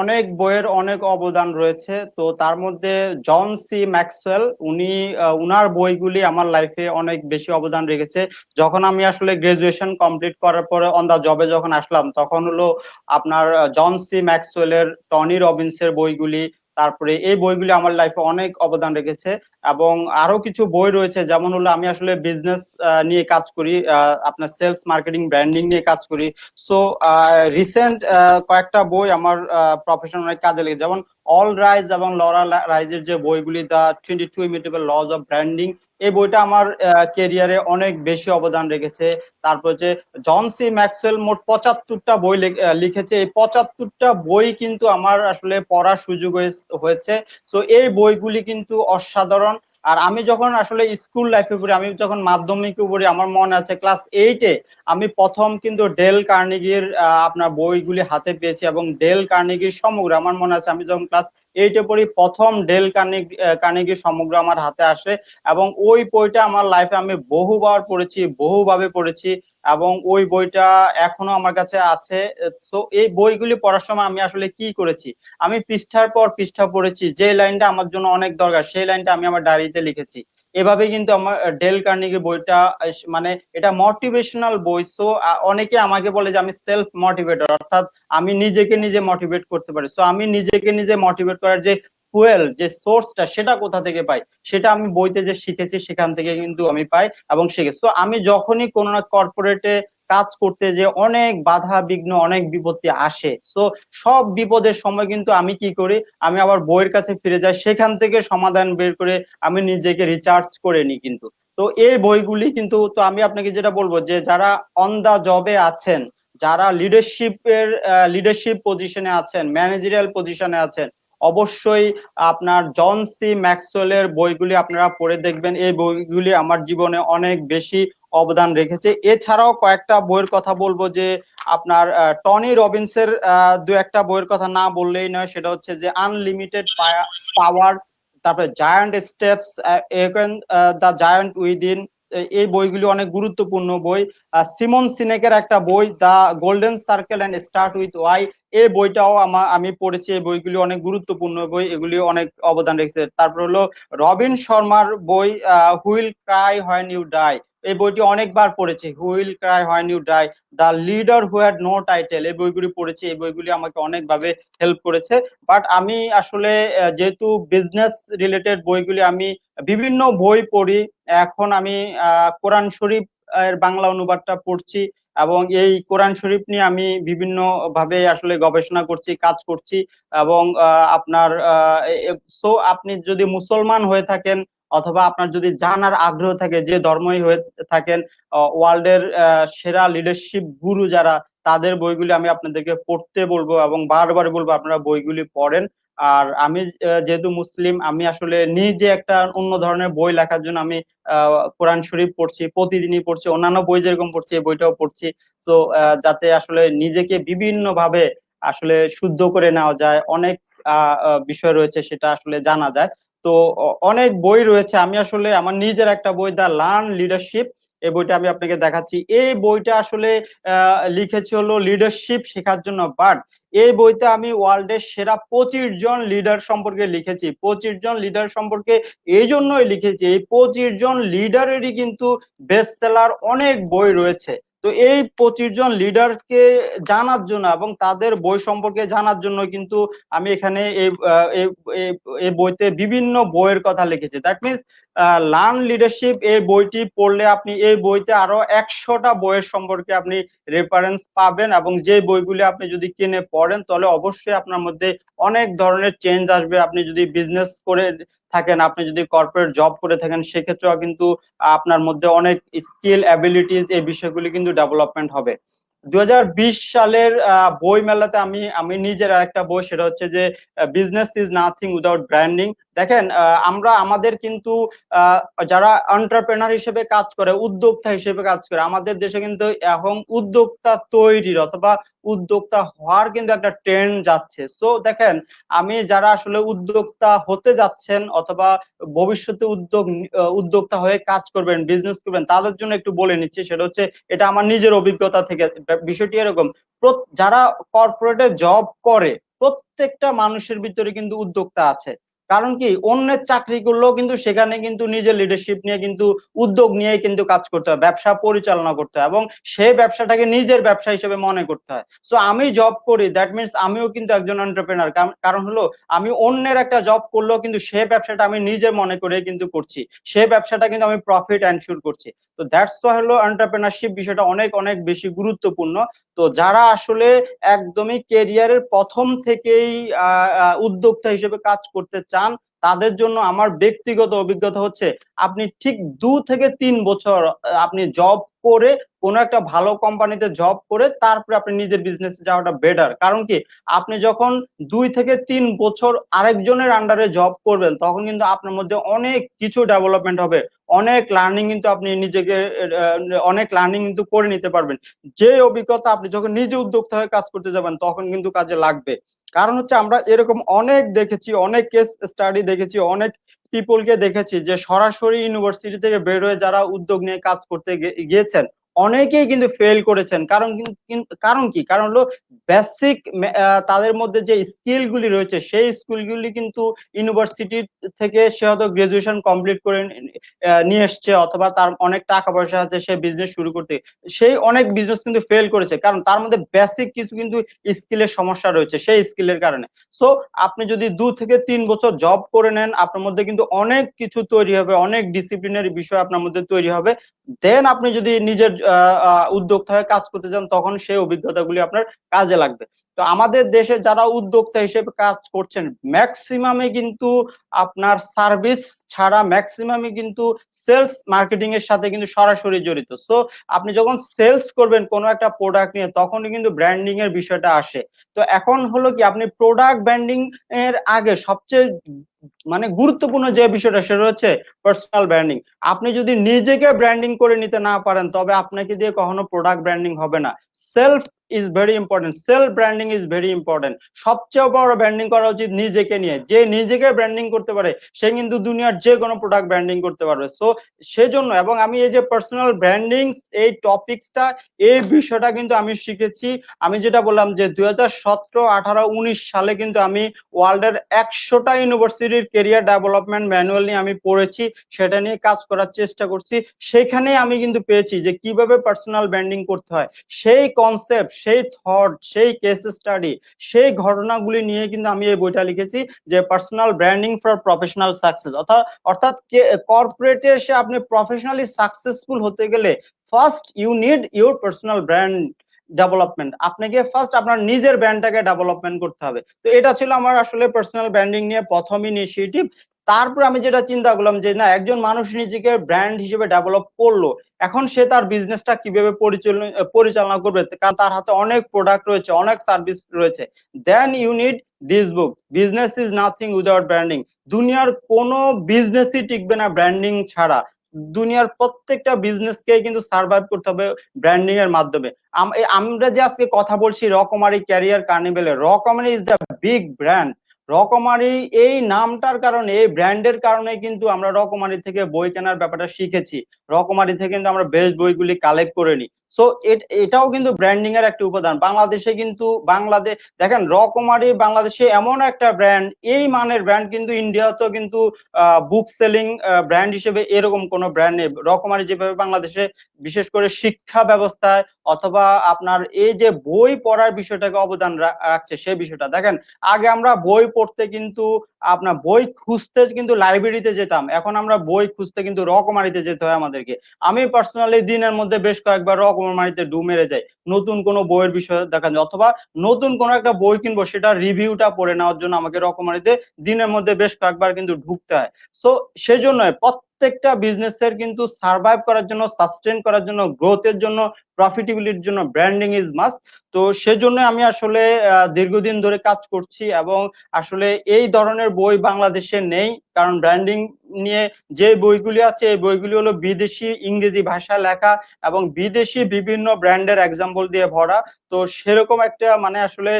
Speaker 2: অনেক বইয়ের অনেক অবদান রয়েছে। তো তার মধ্যে জন সি ম্যাক্সওয়েল, উনি উনার বইগুলি আমার লাইফে অনেক বেশি অবদান রেখেছে। যখন আমি আসলে গ্রাজুয়েশন কমপ্লিট করার পরে অন দা জবে যখন আসলাম, তখন হলো আপনার জন সি ম্যাক্সওয়েলের, টনি রবিন্সের বইগুলি, তারপরে এই বইগুলি আমার লাইফে অনেক অবদান রেখেছে। এবং আরো কিছু বই রয়েছে, যেমন হলো আমি আসলে বিজনেস নিয়ে কাজ করি, আপনার সেলস মার্কেটিং ব্র্যান্ডিং নিয়ে কাজ করি। সো রিসেন্ট কয়েকটা বই আমার প্রফেশনাল অনেক কাজে লেগে, যেমন অল রাইজ এবং লরা রাইজের যে বইগুলি, দ্য 22 ইমিটেবল লজ অফ ব্র্যান্ডিং, এই বইটা আমার কেরিয়ারে অনেক বেশি অবদান রেখেছে। তারপর যে জন সি ম্যাক্সওয়েল মোট 75টা বই লিখেছে, এই 75টা বই কিন্তু আমার আসলে পড়ার সুযোগ হয়েছে। তো এই বইগুলি কিন্তু অসাধারণ। আর আমি যখন আসলে স্কুল লাইফে পড়ি, আমি যখন মাধ্যমিকে পড়ি, আমার মনে আছে ক্লাস 8-এ আমি প্রথম কিন্তু ডেল কার্নেগির আপনার বইগুলি হাতে পেয়েছি, এবং ডেল কার্নেগির সমগ্র, আমার মনে আছে আমি যখন ক্লাস 8-এ পড়ি, প্রথম ডেল কার্নেগির সমগ্র আমার হাতে আসে। এবং ওই বইটা আমার লাইফে আমি বহুবার পড়েছি, বহুভাবে পড়েছি, এবং ওই বইটা এখনো আমার কাছে আছে। তো এই বইগুলি পড়ার সময় আমি আসলে কি করেছি, আমি পৃষ্ঠার পর পৃষ্ঠা পড়েছি, যে লাইনটা আমার জন্য অনেক দরকার সেই লাইনটা আমি আমার ডায়েরিতে লিখেছি। এভাবে কিন্তু আমার ডেল কার্নেগি বইটা মানে এটা মোটিভেশনাল বই। সো অনেকে আমাকে বলে যে আমি সেলফ মোটিভেটর, অর্থাৎ আমি নিজেকে নিজে মোটিভেট করতে পারি। সো আমি নিজেকে নিজে মোটিভেট করার যে ফুয়েল, যে সোর্সটা, সেটা কোথা থেকে পাই, সেটা আমি বইতে যে শিখেছি সেখান থেকে কিন্তু আমি পাই এবং শিখেছি। সো আমি যখনই কোনো না কর্পোরেটে কাজ করতে যে অনেক বাধা বিঘ্ন, অনেক বিপত্তি আসে, সো সব বিপদের সময় কিন্তু আমি কি করি, আমি আবার বইয়ের কাছে ফিরে যাই, সেখান থেকে সমাধান বের করে আমি নিজেকে রিচার্জ করে নিই কিন্তু। তো এই বইগুলি কিন্তু, তো আমি আপনাকে যেটা বলবো, যে যারা অন দা জবে আছেন, যারা লিডারশিপ পজিশনে আছেন, ম্যানেজারিয়াল পজিশনে আছেন, অবশ্যই আপনার জন সি ম্যাক্সওয়েলের বইগুলি আপনারা পড়ে দেখবেন। এই বইগুলি আমার জীবনে অনেক বেশি অবদান রেখেছে। এছাড়াও কয়েকটা বইয়ের কথা বলবো, যে আপনার টনি রবিন্সের দু একটা বইয়ের কথা না বললেই নয়, সেটা হচ্ছে যে আনলিমিটেড পাওয়ার, তারপরে giant steps, the giant within, এই বইগুলি অনেক গুরুত্বপূর্ণ বই। সিমন সিনেকের একটা বই, the golden circle and start with why, এই বইটাও আমি পড়েছি। এই বইগুলি অনেক গুরুত্বপূর্ণ বই, এগুলি অনেক অবদান রেখেছে। তারপর হলো রবিন শর্মার বই, who'll cry when you die, এই বইটি অনেকবার পড়েছি। Who'll cry when you die, the leader who had no title, এই বইগুলি পড়েছি। এই বইগুলি আমাকে অনেকভাবে হেল্প করেছে। বাট আমি আসলে যেহেতু বিজনেস রিলেটেড বইগুলি আমি বিভিন্ন বই পড়ি, এখন আমি কোরআন শরীফ এর বাংলা অনুবাদটা পড়ছি, এবং এই কোরআন শরীফ নিয়ে আমি বিভিন্ন ভাবে আসলে গবেষণা করছি, কাজ করছি। এবং আপনার সো আপনি যদি মুসলমান হয়ে থাকেন, অথবা আপনার যদি জানার আগ্রহ থাকে, যে ধর্মই হয়ে থাকেন, ওয়ার্ল্ডের সেরা লিডারশিপ গুরু যারা, তাদের বইগুলি আমি আপনাদেরকে পড়তে বলবো, এবং বারবার বলবো আপনারা বইগুলি পড়েন। আর আমি যেহেতু মুসলিম, আমি আসলে নিজে একটা অন্য ধরনের বই লেখার জন্য আমি কোরআন শরীফ পড়ছি, প্রতিদিনই পড়ছি, অন্যান্য বই যেরকম পড়ছি এই বইটাও পড়ছি। তো যাতে আসলে নিজেকে বিভিন্ন ভাবে আসলে শুদ্ধ করে নেওয়া যায়, অনেক বিষয় রয়েছে সেটা আসলে জানা যায়। তো অনেক বই রয়েছে। আমি আসলে আমার নিজের একটা বই, দা লার্ন লিডারশিপ, এই বইটা আমি আপনাকে দেখাচ্ছি। এই বইটা আসলে লিখেছি হলো লিডারশিপ শেখার জন্য, বাট এই বইতে আমি ওয়ার্ল্ডের সেরা 25 জন লিডার সম্পর্কে লিখেছি। 25 জন লিডার সম্পর্কে এই জন্যই লিখেছি, এই 25 জন লিডারেরই কিন্তু বেস্ট সেলার অনেক বই রয়েছে। তো এই 25 জন লিডারকে জানার জন্য এবং তাদের বই সম্পর্কে জানার জন্য কিন্তু আমি এখানে এই বইতে বিভিন্ন বইয়ের কথা লিখেছি। দ্যাট মিনস লার্ন লিডারশিপ, এই বইটি পড়লে আপনি এই বইতে আরো 100টা বইয়ের সম্পর্কে আপনি রেফারেন্স পাবেন, এবং যে বইগুলি আপনি যদি কিনে পড়েন, তাহলে অবশ্যই আপনার মধ্যে অনেক ধরনের চেঞ্জ আসবে। আপনি যদি বিজনেস করে থাকেন, আপনি যদি কর্পোরেট জব করে থাকেন, সেক্ষেত্রেও কিন্তু আপনার মধ্যে অনেক স্কিল অ্যাবিলিটিস, এই বিষয়গুলি কিন্তু ডেভেলপমেন্ট হবে। 2020 সালের বই মেলাতে আমি আমি নিজের আরেকটা বই, সেটা হচ্ছে যে business is nothing without branding. দেখেন, আমরা আমাদের কিন্তু আহ, যারা এন্টারপ্রেনার হিসেবে কাজ করে, উদ্যোক্তা হিসেবে কাজ করে, আমাদের দেশে কিন্তু এখন উদ্যোক্তা তৈরির অথবা উদ্যোক্তা হওয়ার কিন্তু একটা ট্রেন্ড যাচ্ছে। সো দেখেন, আমি যারা আসলে উদ্যোক্তা হতে যাচ্ছেন অথবা ভবিষ্যতে উদ্যোক্তা হয়ে কাজ করবেন, বিজনেস করবেন, তাদের জন্য একটু বলে নিচ্ছি। সেটা হচ্ছে, এটা আমার নিজের অভিজ্ঞতা থেকে। বিষয়টি এরকম, যারা কর্পোরেটে জব করে প্রত্যেকটা মানুষের ভিতরে কিন্তু উদ্যোক্তা আছে। কারণ কি, অন্যের চাকরি করলেও কিন্তু সেখানে কিন্তু নিজের লিডারশিপ নিয়ে কিন্তু উদ্যোগ নিয়ে কিন্তু কাজ করতে হয়, ব্যবসা পরিচালনা করতে হয় এবং সেই ব্যবসাটাকে নিজের ব্যবসা হিসেবে মনে করতে হয়। সো আমি জব করি, দ্যাট মিনস আমিও কিন্তু একজন এন্টারপ্রেনার। কারণ হলো, আমি অন্যের একটা জব করলেও কিন্তু সে ব্যবসাটা আমি নিজের মনে করে কিন্তু করছি, সে ব্যবসাটা কিন্তু আমি প্রফিট এনশিওর করছি। তো দ্যাটস হলো এন্টারপ্রেনারশিপ, বিষয়টা অনেক অনেক বেশি গুরুত্বপূর্ণ। তো যারা আসলে একদমই কেরিয়ারের প্রথম থেকেই উদ্যোক্তা হিসেবে কাজ করতে চান, তাদের জন্য আমার ব্যক্তিগত অভিজ্ঞতা হচ্ছে, আপনি ঠিক 2 থেকে 3 বছর আপনি জব করে, কোনো একটা ভালো কোম্পানিতে জব করে তারপরে আপনি নিজের বিজনেসে যাওয়াটা বেটার। কারণ কি, আপনি যখন 2 থেকে 3 বছর আরেকজনের আন্ডারে জব করবেন, তখন কিন্তু আপনার মধ্যে অনেক কিছু ডেভেলপমেন্ট হবে, অনেক লার্নিং কিন্তু আপনি নিজেকে অনেক লার্নিং কিন্তু করে নিতে পারবেন। যে অভিজ্ঞতা আপনি যখন নিজে উদ্যোক্তা হয়ে কাজ করতে যাবেন, তখন কিন্তু কাজে লাগবে। কারণ হচ্ছে, আমরা এরকম অনেক দেখেছি, অনেক কেস স্টাডি দেখেছি, অনেক পিপলকে দেখেছি যে সরাসরি ইউনিভার্সিটি থেকে বের হয়ে যারা উদ্যোগ নিয়ে কাজ করতে গিয়েছেন, অনেকেই কিন্তু ফেল করেছেন। কারণ কি, কারণ হলো বেসিক তাদের মধ্যে যে স্কিল গুলি রয়েছে, সেই স্কিলগুলি কিন্তু ইউনিভার্সিটি থেকে সে হয়তো গ্রাজুয়েশন কমপ্লিট করে নিয়ে এসছে, অথবা তার অনেক টাকা পয়সা আছে, সে বিজনেস শুরু করতে, সেই অনেক বিজনেস কিন্তু ফেল করেছে, কারণ তার মধ্যে বেসিক কিছু কিন্তু স্কিলের সমস্যা রয়েছে, সেই স্কিলের কারণে। সো আপনি যদি 2 থেকে 3 বছর জব করে নেন, আপনার মধ্যে কিন্তু অনেক কিছু তৈরি হবে, অনেক ডিসিপ্লিনারি বিষয় আপনার মধ্যে তৈরি হবে। দেন আপনি যদি নিজের উদ্যোক্তা হয়ে কাজ করতে চান, তখন সেই অভিজ্ঞতাগুলি আপনার কাজে লাগবে। তো আমাদের দেশে যারা উদ্যোক্তা হিসেবে কাজ করছেন, ম্যাক্সিমামে কিন্তু আপনার সার্ভিস ছাড়া, ম্যাক্সিমামই কিন্তু সেলস মার্কেটিং এর সাথে কিন্তু সরাসরি জড়িত। সো আপনি যখন সেলস করবেন কোনো একটা প্রোডাক্ট নিয়ে, তখনই কিন্তু ব্র্যান্ডিং এর বিষয়টা আসে। তো এখন হলো কি, আপনি প্রোডাক্ট ব্র্যান্ডিং এর আগে সবচেয়ে মানে গুরুত্বপূর্ণ যে বিষয়টা, সেটা হচ্ছে পার্সোনাল ব্র্যান্ডিং। আপনি যদি নিজেকে ব্র্যান্ডিং করে নিতে না পারেন, তবে আপনাকে দিয়ে কখনো প্রোডাক্ট ব্র্যান্ডিং হবে না। Self is very important, self branding is very important. সবচেয়ে বড় ব্র্যান্ডিং করা উচিত নিজেকে নিয়ে। যে নিজেকে ব্র্যান্ডিং করতে পারে, সে কিন্তু দুনিয়ার যে কোনো প্রোডাক্ট ব্র্যান্ডিং করতে পারবে। সো সেজন্য, এবং আমি এই যে পার্সোনাল ব্র্যান্ডিং, এই টপিকসটা, এই বিষয়টা কিন্তু আমি শিখেছি। আমি যেটা বললাম যে 2017, 18, 19 সালে কিন্তু আমি ওয়ার্ল্ডের 100টা ইউনিভার্সিটির কেরিয়ার ডেভেলপমেন্ট ম্যানুয়াল নিয়ে আমি পড়েছি, সেটা নিয়ে কাজ করার চেষ্টা করছি। সেখানে আমি কিন্তু পেয়েছি যে কিভাবে পার্সোনাল ব্র্যান্ডিং করতে হয়, সেই কনসেপ্ট, সেই থট, সেই কেস স্টাডি, সেই ঘটনাগুলি নিয়ে কিন্তু আমি এই বইটা লিখেছি, যে personal branding for professional success. অর্থাৎ কর্পোরেটে এসে আপনি প্রফেশনালি সাকসেসফুল হতে গেলে, first you need your personal brand development. আপনাকে ফার্স্ট আপনার নিজের ব্র্যান্ডটাকে ডেভেলপমেন্ট করতে হবে। তো এটা ছিল আমার আসলে পার্সোনাল ব্র্যান্ডিং নিয়ে প্রথম ইনিশিয়েটিভ। তারপর আমি যেটা চিন্তা করলাম যে না, একজন মানুষ নিজেকে ব্র্যান্ড হিসেবে ডেভেলপ করলো, এখন সে তার বিজনেসটা কিভাবে পরিচালনা করবে, কারণ তার হাতে অনেক প্রোডাক্ট রয়েছে, অনেক সার্ভিস রয়েছে। Then you need this book, business is nothing without branding. দুনিয়ার কোনো বিজনেসই টিকবে না ব্র্যান্ডিং ছাড়া। দুনিয়ার প্রত্যেকটা বিজনেসকে কিন্তু সার্ভাইভ করতে হবে ব্র্যান্ডিং এর মাধ্যমে। আমরা যে আজকে কথা বলছি রকমারি ক্যারিয়ার কার্নিভেলের, রকমারি ইজ দ্য বিগ ব্র্যান্ড। রকমারি এই নামটার কারণে, এই ব্র্যান্ডের কারণে কিন্তু আমরা রকমারি থেকে বই কেনার ব্যাপারটা শিখেছি, রকমারি থেকে কিন্তু আমরা বেস্ট বইগুলি কালেক্ট করে নিই। সো এটাও কিন্তু ব্র্যান্ডিং এর একটা উপাদান। বাংলাদেশে কিন্তু, দেখেন, রকমারি বাংলাদেশে এমন একটা ব্র্যান্ড, এই মানের ব্র্যান্ড কিন্তু ইন্ডিয়াতেও কিন্তু বুক সেলিং ব্র্যান্ড হিসেবে এরকম কোনো ব্র্যান্ড নেই। রকমারি যেভাবে বাংলাদেশে বিশেষ করে শিক্ষা ব্যবস্থায় অথবা আপনার এই যে বই পড়ার বিষয়টাকে অবদান রাখছে, সেই বিষয়টা দেখেন। আগে আমরা বই পড়তে কিন্তু, আপনার বই খুঁজতে কিন্তু লাইব্রেরিতে যেতাম, এখন আমরা বই খুঁজতে কিন্তু রকমারিতে যেতে হয় আমাদেরকে। আমি পার্সোনালি দিনের মধ্যে বেশ কয়েকবার রকমারিতে ডু মেরে যাই, নতুন কোনো বইয়ের বিষয়ে দেখার জন্য, অথবা নতুন কোনো একটা বই কিনবো, সেটা রিভিউটা পড়ে নেওয়ার জন্য আমাকে রকমারিতে দিনের মধ্যে বেশ কয়েকবার কিন্তু ঢুকতে হয়। সো সেজন্য প্রত্যেকটা বিজনেসের কিন্তু সার্ভাইভ করার জন্য, সাস্টেন করার জন্য, গ্রোথের জন্য প্রফিটেবিলিটির জন্য ব্র্যান্ডিং ইজ মাস্ট। তো সেজন্য আমি আসলে দীর্ঘদিন ধরে কাজ করছি এবং আসলে এই ধরনের বই বাংলাদেশে নেই, কারণ ব্র্যান্ডিং নিয়ে যে বইগুলি আছে এই বইগুলি হলো বিদেশি ইংরেজি ভাষায় লেখা এবং বিদেশি বিভিন্ন ব্র্যান্ডের এক্সাম্পল দিয়ে ভরা। তো সেরকম একটা মানে আসলে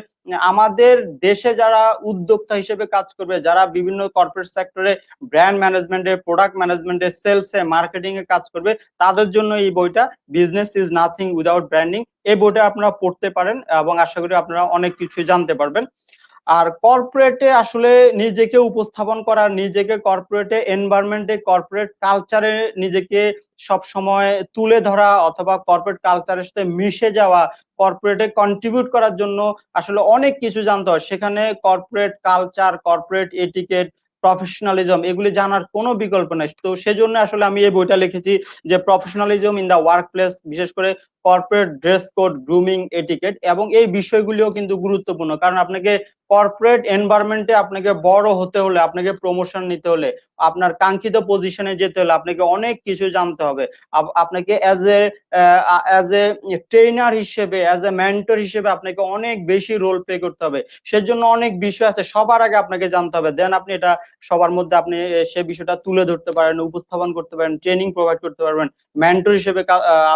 Speaker 2: আমাদের দেশে যারা উদ্যোক্তা হিসেবে কাজ করবে, যারা বিভিন্ন কর্পোরেট সেক্টরে ব্র্যান্ড ম্যানেজমেন্টে, প্রোডাক্ট ম্যানেজমেন্টে, সেলসে, মার্কেটিং এ কাজ করবে, তাদের জন্য এই বইটা business is nothing without branding, এই বইটা আপনারা পড়তে পারেন এবং আশা করি আপনারা অনেক কিছুই জানতে পারবেন। আর কর্পোরেটে আসলে নিজেকে উপস্থাপন করা, নিজেকে কর্পোরেটে এনভায়রনমেন্টে, কর্পোরেট কালচারে নিজেকে সব সময় তুলে ধরা অথবা কর্পোরেট কালচারের সাথে মিশে যাওয়া, কর্পোরেটে কন্ট্রিবিউট করার জন্য আসলে অনেক কিছু জানতে হয়। সেখানে corporate culture, corporate etiquette, professionalism এগুলি জানার কোনো বিকল্প নেই। তো সেজন্য আসলে আমি এই বইটা লিখেছি যে professionalism in the work place, বিশেষ করে corporate dress code, grooming, etiquette, এবং এই বিষয়গুলিও কিন্তু গুরুত্বপূর্ণ, কারণ আপনাকে কর্পোরেট এনভায়রনমেন্টে আপনাকে বড় হতে হলে, আপনাকে প্রমোশন নিতে হলে, আপনার কাঙ্ক্ষিত পজিশনে যেতে হলে আপনাকে অনেক কিছু জানতে হবে। আপনাকে অ্যাজ এ ট্রেনার হিসেবে, অ্যাজ এ মেন্টর হিসেবে আপনাকে অনেক বেশি রোল প্লে করতে হবে। সেজন্য অনেক বিষয় আছে, সবার আগে আপনাকে জানতে হবে, দেন আপনি এটা সবার মধ্যে আপনি সে বিষয়টা তুলে ধরতে পারেন, উপস্থাপন করতে পারেন, ট্রেনিং প্রোভাইড করতে পারবেন, মেন্টর হিসেবে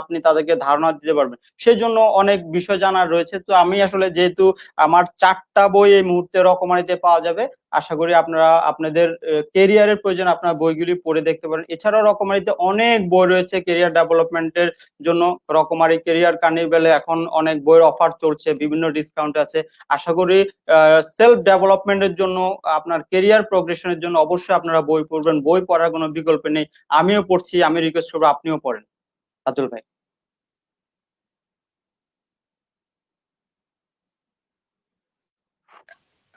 Speaker 2: আপনি তাদেরকে ধারণা দিতে পারবেন। সেজন্য অনেক বিষয় জানার রয়েছে। তো আমি আসলে যেহেতু আমার 4টা বই এই মুহূর্তে রকমারিতে পাওয়া যাবে, আশা করি আপনারা আপনাদের কেরিয়ারের প্রয়োজন আপনার বইগুলি পড়ে দেখতে পারেন। এছাড়াও রকমারিতে অনেক বই রয়েছে কেরিয়ার ডেভেলপমেন্টের জন্য। রকমারি কেরিয়ার কার্নিভেলে এখন অনেক বইয়ের অফার চলছে, বিভিন্ন ডিসকাউন্ট আছে। আশা করি সেলফ ডেভেলপমেন্টের জন্য, আপনার কেরিয়ার প্রোগ্রেশনের জন্য অবশ্যই আপনারা বই পড়বেন। বই পড়ার কোনো বিকল্প নেই। আমিও পড়ছি, আমি রিকোয়েস্ট করবো আপনিও পড়েন। আতুল ভাই।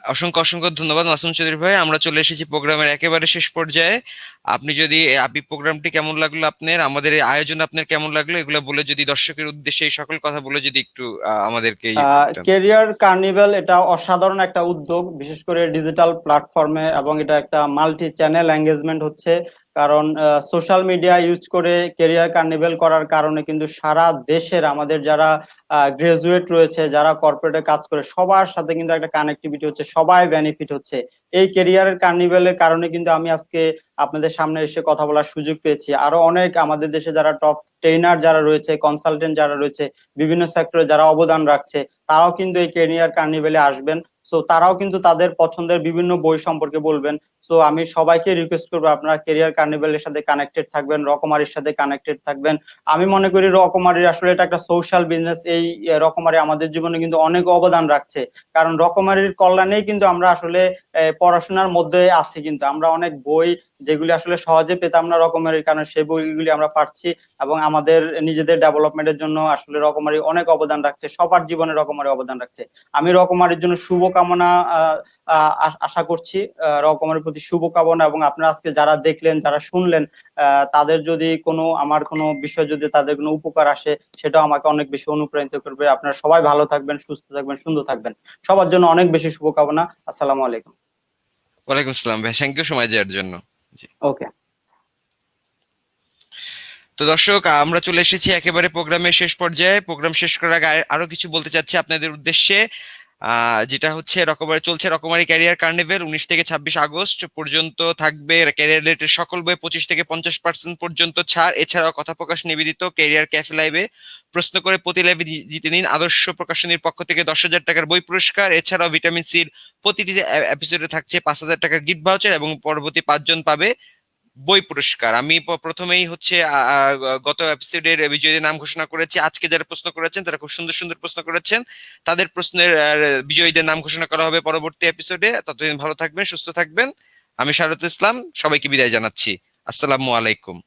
Speaker 1: অসংখ্য অসংখ্য ধন্যবাদ মাসুম চৌধুরী ভাই। আমরা চলে এসেছি প্রোগ্রামের একেবারে শেষ পর্যায়ে। আপনি যদি আপনি প্রোগ্রামটি কেমন লাগলো আপনার, আমাদের এই আয়োজন আপনার কেমন লাগলো, এগুলো বলে যদি দর্শকের উদ্দেশ্যে এই সকল কথা বলে যদি একটু আমাদেরকে ইয়ে করতেন।
Speaker 2: কেরিয়ার কার্নিভেল এটা অসাধারণ একটা উদ্যোগ, বিশেষ করে ডিজিটাল প্ল্যাটফর্মে, এবং এটা একটা মাল্টি চ্যানেল এঙ্গেজমেন্ট হচ্ছে। কারণ সোশ্যাল মিডিয়া ইউজ করে কেরিয়ার কার্নিভেল করার কারণে কিন্তু সারা দেশের আমাদের যারা গ্রাজুয়েট রয়েছে, যারা কর্পোরেটে কাজ করে, সবার সাথে কিন্তু একটা কানেক্টিভিটি হচ্ছে, সবাই বেনিফিট হচ্ছে। এই কেরিয়ারের কার্নিভেলের কারণে কিন্তু আমি আজকে আপনাদের সামনে এসে কথা বলার সুযোগ পেয়েছি। আরো অনেক আমাদের দেশে যারা টপ ট্রেনার যারা রয়েছে, কনসালটেন্ট যারা রয়েছে, বিভিন্ন সেক্টরে যারা অবদান রাখছে, তারাও কিন্তু এই কেরিয়ার কার্নিভেলে আসবেন। সো তারাও কিন্তু তাদের পছন্দের বিভিন্ন বই সম্পর্কে বলবেন। সো আমি সবাইকে রিকোয়েস্ট করবো আপনারা কেরিয়ার কার্নিভেলের সাথে কানেক্টেড থাকবেন, রকমারির সাথে কানেক্টেড থাকবেন। আমি মনে করি রকমারির আসলে এটা একটা সোশ্যাল বিজনেস। এই রকমারি আমাদের জীবনে কিন্তু অনেক অবদান রাখছে, কারণ রকমারির কল্যাণেই কিন্তু আমরা আসলে পড়াশোনার মধ্যে আছি। কিন্তু আমরা অনেক বই যেগুলি আসলে সহজে পেতাম না রকমারির কারণে, সেই বইগুলি আমরা পাচ্ছি এবং আমাদের নিজেদের ডেভেলপমেন্টের জন্য আসলে রকমারি অনেক অবদান রাখছে, সবার জীবনে রকমারি অবদান রাখছে। আমি রকমারির জন্য শুভকামনা আশা করছি, রকমারির প্রতি শুভকামনা। এবং আপনারা আজকে যারা দেখলেন, যারা শুনলেন, তাদের যদি কোনো আমার কোনো বিষয় যদি তাদের কোনো উপকার আসে, সেটাও আমাকে অনেক বেশি অনুপ্রাণিত করবে। আপনারা সবাই ভালো থাকবেন, সুস্থ থাকবেন, সুন্দর থাকবেন। সবার জন্য অনেক বেশি শুভকামনা। আসসালামু আলাইকুম।
Speaker 1: ওয়ালাইকুম আসসালাম ভাই, থ্যাংক ইউ সময় দেওয়ার জন্য। জি।
Speaker 2: ওকে।
Speaker 1: তো দর্শক, আমরা চলে এসেছি একেবারে প্রোগ্রামের শেষ পর্যায়ে। প্রোগ্রাম শেষ করার আগে আরো কিছু বলতে চাচ্ছি আপনাদের উদ্দেশ্যে। যেটা হচ্ছে রকমারি ক্যারিয়ার কার্নিভেল 19 থেকে 26 আগস্ট পর্যন্ত থাকবে। ক্যারিয়ার রিলেটেড সকল বই 25 থেকে 50% পর্যন্ত ছাড়। এছাড়াও কথা প্রকাশ নিবেদিত ক্যারিয়ার ক্যাফে লাইভে প্রশ্ন করে প্রতি লাইভে জিতে নিন আদর্শ প্রকাশনীর পক্ষ থেকে 10,000 টাকার বই পুরস্কার। এছাড়াও ভিটামিন সির প্রতিটি এপিসোডে থাকছে 5,000 টাকার গিফট ভাউচার এবং পরবর্তী 5 জন পাবে বই পুরস্কার। আমি প্রথমেই হচ্ছে গত এপিসোডের বিজয়ীদের নাম ঘোষণা করেছি। আজকে যারা প্রশ্ন করেছেন তারা খুব সুন্দর সুন্দর প্রশ্ন করেছেন, তাদের প্রশ্নের বিজয়ীদের নাম ঘোষণা করা হবে পরবর্তী এপিসোডে। ততদিন ভালো থাকবেন, সুস্থ থাকবেন। আমি শারত ইসলাম, সবাইকে বিদায় জানাচ্ছি। আসসালামু আলাইকুম।